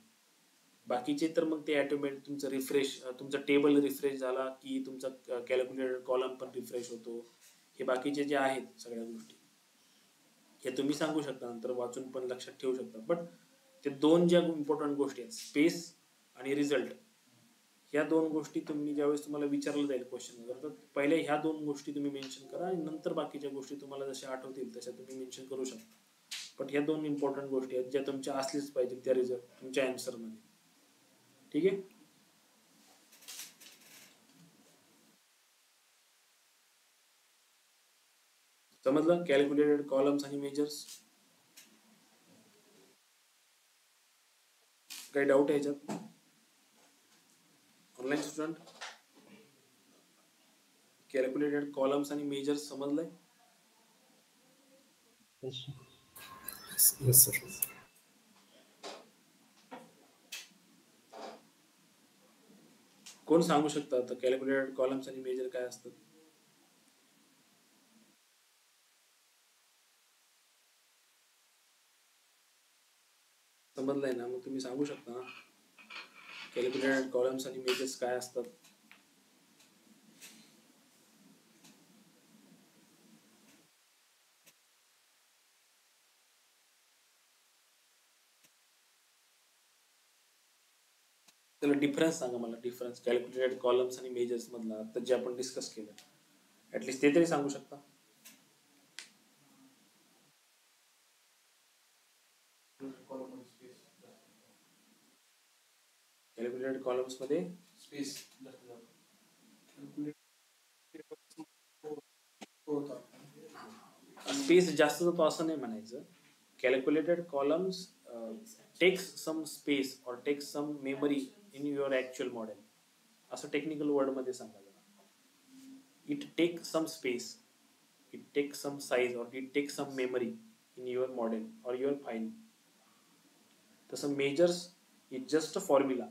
बाकीचे तर मग ते ऑटोमॅटिक तुमचं रिफ्रेश, तुमचा टेबल रिफ्रेश झाला की तुमचा कॅल्क्युलेटेड कॉलम पण रिफ्रेश होतो. हे बाकीचे जे आहेत सगळ्या गोष्टी हे तुम्ही सांगू शकता, नंतर वाचून पण लक्षात ठेवू शकता. बट ते दोन ज्या इम्पॉर्टंट गोष्टी आहेत, स्पेस आणि रिझल्ट, ह्या दोन गोष्टी तुम्ही ज्यावेळेस तुम्हाला विचारलं जाईल क्वेश्चन वगैरे, तर पहिले ह्या दोन गोष्टी तुम्ही मेन्शन करा आणि नंतर बाकीच्या गोष्टी तुम्हाला जशा आठवतील तशा तुम्ही मेन्शन करू शकता. बट ह्या दोन इम्पॉर्टंट गोष्टी आहेत ज्या तुमच्या असल्याच पाहिजे त्या रिझल्ट तुमच्या आन्सरमध्ये. ठीक आहे. समजलं कॅल्क्युलेटेड कॉलम्स आणि मेजर्स? काही डाऊट आहे याच्यात? ऑनलाईन स्टुडंट, कॅल्क्युलेटेड कॉलम्स आणि मेजर्स समजलंय? Yes, sir. कोण सांगू शकता आता कॅल्क्युलेटेड कॉलम्स आणि मेजर काय असतात? समजलंय ना? मग तुम्ही सांगू शकता ना कॅल्क्युलेटेड कॉलम्स आणि मेजर्स काय असतात? त्याला डिफरन्स सांगा मला, डिफरन्स कॅल्क्युलेटेड कॉलम्स आणि मेजर्स मधला आता जे आपण डिस्कस केलं, ऍटलीस्ट ते तरी सांगू शकता? कॅल्क्युलेटेड कॉलम्स मध्ये स्पेस स्पेस जास्त जातो असं नाही म्हणायचं. Calculated columns takes some space और takes some memory in your actual model, असं टेक्निकल वर्ड मध्ये सांगा जरा. It take some space, it take some size और it take some memory in your model और युअर फाईल. तसं measures is just a formula,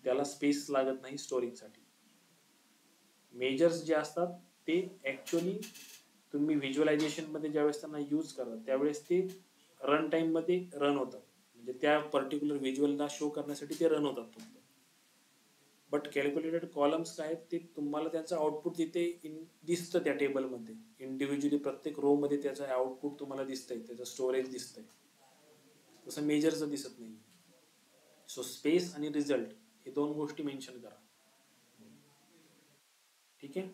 त्याला space लागत नाही स्टोरेजसाठी. मेजर्स जे असतात ते ऍक्च्युअली तुम्ही व्हिज्युअलायझेशन मध्ये ज्यावेळेस त्यांना यूज करा त्यावेळेस ते रन टाइम मध्ये रन होतात, म्हणजे त्या पर्टिक्युलर व्हिज्युअलला शो करण्यासाठी ते रन होतात फक्त. बट कॅल्क्युलेटेड कॉलम्स काय ते तुम्हाला त्याचं आउटपुट तिथे दिसतं त्या टेबलमध्ये इंडिव्हिज्युअली, प्रत्येक रो मध्ये त्याचं आउटपुट तुम्हाला दिसतंय, त्याचं स्टोरेज दिसतंय. तसं मेजरचं दिसत नाही. सो स्पेस आणि रिझल्ट हे दोन गोष्टी मेन्शन करा. ठीक आहे.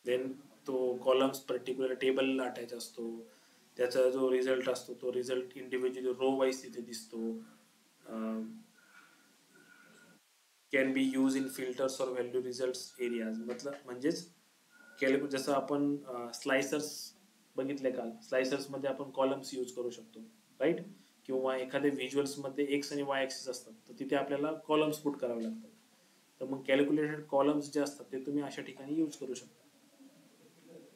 देन तो कॉलम्स पर्टिक्युलर टेबलला अटॅच असतो, त्याचा जो रिझल्ट असतो तो रिझल्ट इंडिव्हिज्युअली रो वाईज तिथे दिसतो. Can be use in filters और व्हॅल्यू रिझल्ट्स एरियाज, मतलब म्हणजेच जसं आपण स्लायसर्स बघितले काल, स्लायसर्स मध्ये आपण कॉलम्स यूज करू शकतो, राईट? किंवा एखाद्या व्हिज्युअल्स मध्ये एक्स आणि वाय ऍक्सिस असतात तर तिथे आपल्याला कॉलम्स पुट करावे लागतात. तर मग कॅल्क्युलेटेड कॉलम्स जे असतात ते तुम्ही अशा ठिकाणी यूज करू शकता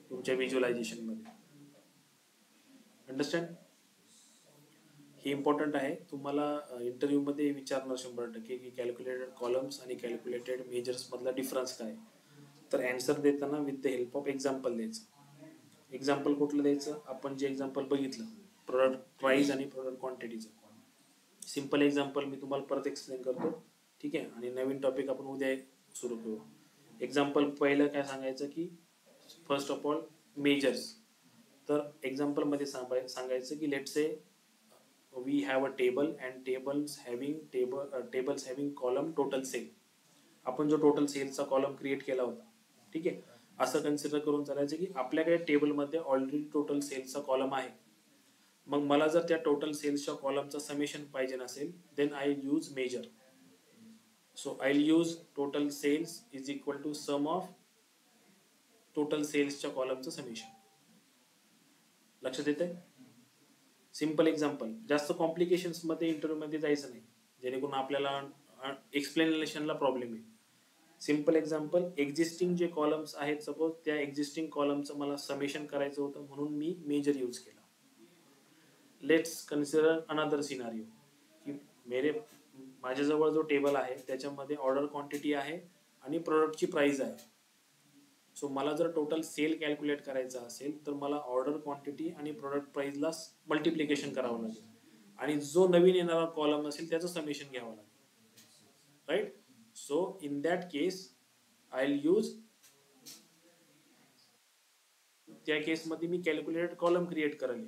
तुमच्या व्हिज्युअलायझेशन मध्ये. अंडरस्टँड? हे इम्पॉर्टंट आहे, तुम्हाला इंटरव्ह्यू मध्ये विचारणार 100% की कॅल्क्युलेटेड कॉलम्स आणि कॅल्क्युलेटेड मेजर्स मधला डिफरन्स काय. तर अँसर देताना with the help of example द्यायचं. एक्झाम्पल कुठलं द्यायचं? आपण जे एक्झाम्पल बघितलं प्रोडक्ट प्राइस आणि प्रोडक्ट क्वांटिटीचं, सिम्पल एक्झाम्पल मी तुम्हाला परत एक्सप्लेन करतो. ठीक आहे. आणि नवीन टॉपिक आपण उद्या सुरू करू. एक्झाम्पल पहिलं काय सांगायचं की फर्स्ट ऑफ ऑल मेजर्स. तर एक्झाम्पल मध्ये सांगायचं की let's say we have a table and tables having column total sale. आपण जो टोटल सेलचा कॉलम क्रिएट केला होता, ठीक आहे, असं कन्सिडर करून चालायचं की आपल्याकडे टेबलमध्ये ऑलरेडी टोटल सेल्सचा कॉलम आहे. मग मला जर त्या टोटल सेल्सच्या कॉलमचा समेशन पाहिजे नसेल then I use measure. So I use total sales is equal to sum of total सेल्सच्या कॉलमचं समेशन. लक्षात येतंय? सिम्पल एक्झाम्पल, जास्त कॉम्प्लिकेशन्स मध्ये इंटरव्ह्यू मध्ये जायचं नाही जेणेकरून आपल्याला एक्सप्लेनेशनला प्रॉब्लेम येईल. सिम्पल एक्झाम्पल, एक्झिस्टिंग जे कॉलम्स आहेत सपोज त्या एक्झिस्टिंग कॉलमचं मला समेशन करायचं होतं म्हणून मी मेजर यूज केला. लेट्स कन्सिडर अनदर सिनारिओ की माझ्याजवळ जो टेबल आहे त्याच्यामध्ये ऑर्डर क्वांटिटी आहे आणि प्रोडक्टची प्राइस आहे. सो मला जर टोटल सेल कॅल्क्युलेट करायचा असेल तर मला ऑर्डर क्वांटिटी आणि प्रोडक्ट प्राइसला मल्टिप्लिकेशन करावं लागेल आणि जो नवीन येणारा कॉलम असेल त्याचं समेशन घ्यावं लागेल, right. So in that case I will use, त्या केसमध्ये मी कॅल्क्युलेटेड कॉलम क्रिएट करेल.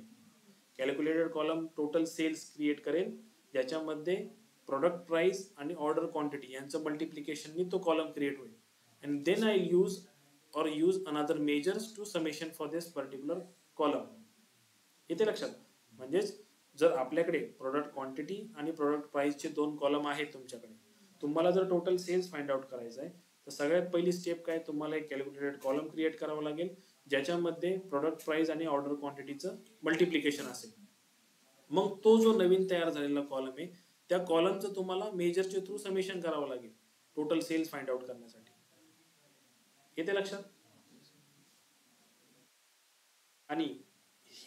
Calculated column total sales create करेल ज्याच्यामध्ये प्रोडक्ट प्राइस आणि ऑर्डर क्वांटिटी यांचं मल्टिप्लिकेशननी तो कॉलम क्रिएट होईल. And then I use another measures to summation for this particular column. इथे लक्षात, म्हणजेच जर आपल्याकडे प्रोडक्ट क्वांटिटी आणि प्रोडक्ट प्राइसचे 2 कॉलम आहेत तुमच्याकडे, तुम्हाला जर टोटल सेल्स फाइंड आउट करायचं आहे तर सगळ्यात पहिली स्टेप काय, तुम्हाला एक कॅल्क्युलेटेड कॉलम क्रिएट करावं लागेल ज्याच्यामध्ये प्रोडक्ट प्राइस आणि ऑर्डर क्वांटिटीचं मल्टिप्लिकेशन असेल. मग तो जो नवीन तयार झालेला कॉलम आहे त्या कॉलमचं तुम्हाला मेजरच्या थ्रू समेशन करावं लागेल टोटल सेल्स फाइंड आउट करण्यासाठी. येते लक्षात. आणि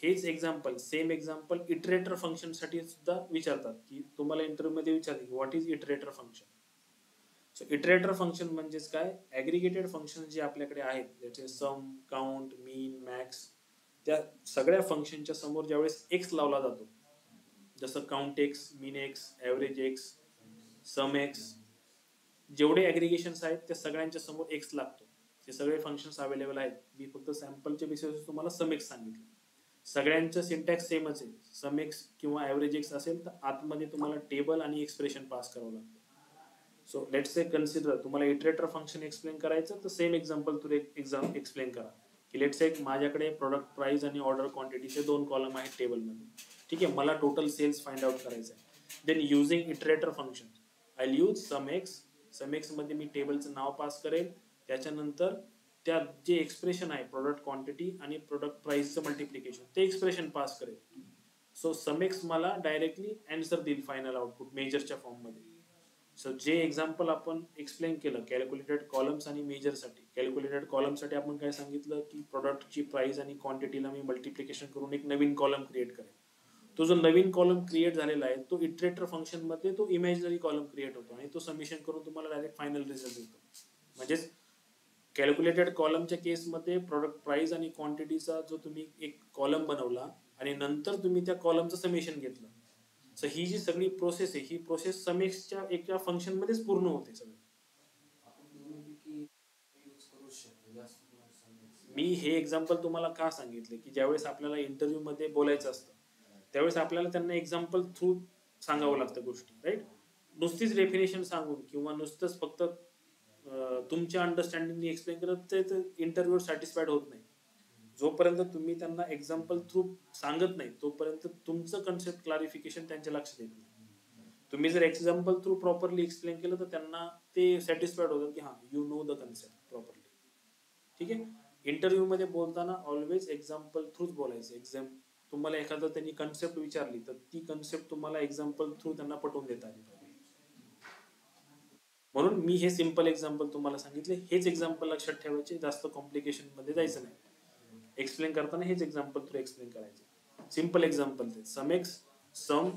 हेच example, same example iterator function साठी सुद्धा विचारतात, की तुम्हाला इंटरव्ह्यू मध्ये विचारते की what is iterator function. So iterator function म्हणजेच काय, ऍग्रिगेटेड फंक्शन जे आपल्याकडे आहेत ज्याचे सम, काउंट, मीन, मॅक्स, त्या सगळ्या फंक्शनच्या समोर ज्यावेळेस एक्स लावला जातो, जसं काउंट एक्स, मीन x, average x, sum x, जेवढे ऍग्रिगेशन्स आहेत त्या सगळ्यांच्या समोर एक्स लागतो. हे सगळे फंक्शन्स अवेलेबल आहेत. मी फक्त सॅम्पलच्या बेसिसवर तुम्हाला सम एक्स सांगितलं. सगळ्यांचं सिंटॅक्स सेमच आहे. सम एक्स किंवा ऍव्हरेज एक्स असेल तर आतमध्ये तुम्हाला टेबल आणि एक्सप्रेशन पास करावं लागतं. सो लेट्स से कन्सिडर तुम्हाला इटरेटर फंक्शन एक्सप्लेन करायचं तर सेम एक्झाम्पल तुम्ही एक्सप्लेन करा की लेट्स से माझ्याकडे प्रोडक्ट प्राइस आणि ऑर्डर क्वांटिटीचे 2 कॉलम आहेत टेबलमध्ये. ठीक आहे, मला टोटल सेल्स फाइंड आउट करायचं आहे. Then using iterator function I will use sum X. Sum X मध्ये मी टेबलचं नाव पास करेल, त्याच्यानंतर त्या जे एक्सप्रेशन आहे प्रोडक्ट क्वांटिटी आणि प्रोडक्ट प्राइसचं मल्टिप्लिकेशन ते एक्सप्रेशन पास करेल. सो सम एक्स मला डायरेक्टली आन्सर देईल फायनल आउटपुट मेजरच्या फॉर्ममध्ये. सो जे एक्झाम्पल आपण एक्सप्लेन केलं कॅल्क्युलेटेड कॉलम्स आणि मेजरसाठी, कॅल्क्युलेटेड कॉलमसाठी आपण काय सांगितलं की प्रोडक्टची प्राइस आणि क्वांटिटीला मी मल्टिप्लिकेशन करून एक नवीन कॉलम क्रिएट करेल. तो जो नवीन कॉलम क्रिएट झालेला आहे तो इटरेटर फंक्शन मध्ये तो इमॅजिनरी कॉलम क्रिएट होतो आणि तो समिशन करून तुम्हाला डायरेक्ट फायनल रिझल्ट देतो. म्हणजेच कॅल्क्युलेटेड कॉलमच्या केसमध्ये प्रोडक्ट प्राइस आणि क्वांटिटीचा जो तुम्ही एक कॉलम बनवला आणि नंतर तुम्ही त्या कॉलमचं समेशन घेतलं. सो ही जी सगळी प्रोसेस आहे ही प्रोसेस समेशच्या एका फंक्शन मध्येच पूर्ण होते सगळं. मी हे एक्झाम्पल तुम्हाला का सांगितले की ज्यावेळेस आपल्याला इंटरव्ह्यू मध्ये बोलायचं असतं त्यावेळेस आपल्याला त्यांना एक्झाम्पल थ्रू सांगावं लागतं गोष्टी, राईट. नुसतीच डेफिनेशन सांगून किंवा नुसतंच फक्त तुमच्या अंडरस्टँडिंगने एक्सप्लेन करत तर इंटरव्ह्यू सॅटिस्फाईड होत नाही. जोपर्यंत तुम्ही त्यांना एक्झाम्पल थ्रू सांगत नाही तोपर्यंत तुमचं कन्सेप्ट क्लॅरिफिकेशन त्यांच्या लक्षात येत नाही. तुम्ही जर एक्झाम्पल थ्रू प्रॉपरली एक्सप्लेन केलं तर त्यांना ते सॅटिस्फाईड होतं की हां you know the concept properly. ठीक आहे, इंटरव्ह्यू मध्ये बोलताना ऑलवेज एक्झाम्पल थ्रूच बोलायचं. तुम्हाला एखादं त्यांनी कन्सेप्ट विचारली तर ती कन्सेप्ट तुम्हाला एक्झाम्पल थ्रू त्यांना पटवून देता आली पाहिजे. म्हणून मी हे सिंपल एक्झाम्पल तुम्हाला सांगितले. हेच एक्झाम्पल लक्षात ठेवायचे, जास्त कॉम्प्लिकेशन मध्ये जायचं नाही. एक्सप्लेन करताना हेच एक्झाम्पल थ्रू एक्सप्लेन करायचे. सिंपल एक्झाम्पल ते सम एक्स, सम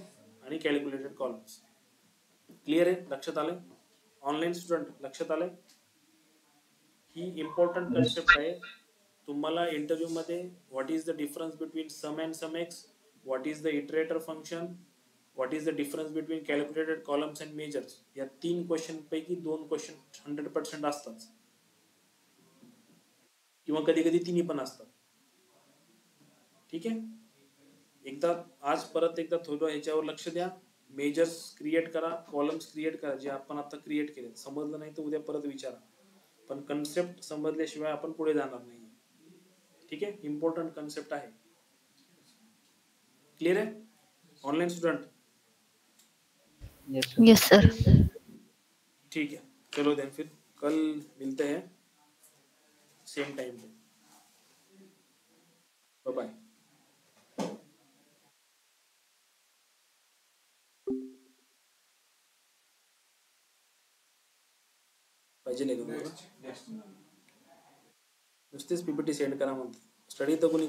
आणि कॅल्क्युलेटेड कॉलम्स. क्लिअर आहे, लक्षात आलंय. ऑनलाईन स्टुडंट लक्षात आलंय. ही इम्पॉर्टंट कन्सेप्ट आहे. तुम्हाला इंटरव्ह्यू मध्ये what is the difference between sum and sum X, what is the iterator function, what is the difference between calculated columns and measures, या 3 question पैकी 2 क्वेश्चन 100% असतात किंवा कधी कधी 3 पण असतात. ठीक आहे, एकदा आज परत एकदा थोडं ह्याच्यावर लक्ष द्या. मेजर्स क्रिएट करा, कॉलम्स क्रिएट करा जे आपण आता क्रिएट केले. समजलं नाही तर उद्या परत विचारा, पण कन्सेप्ट समजल्याशिवाय आपण पुढे जाणार नाही. ठीक आहे, इम्पॉर्टंट कन्सेप्ट आहे. क्लियर है ऑनलाइन स्टूडेंट? Yes sir. ठीक है, चलो देन फिर कल मिलते हैं सेम टाइम पे. Bye bye. पाहिजे नाही तुम्हाला नुसतेच पीपीटी सेंड करा म्हणतात. स्टडी तर कोणी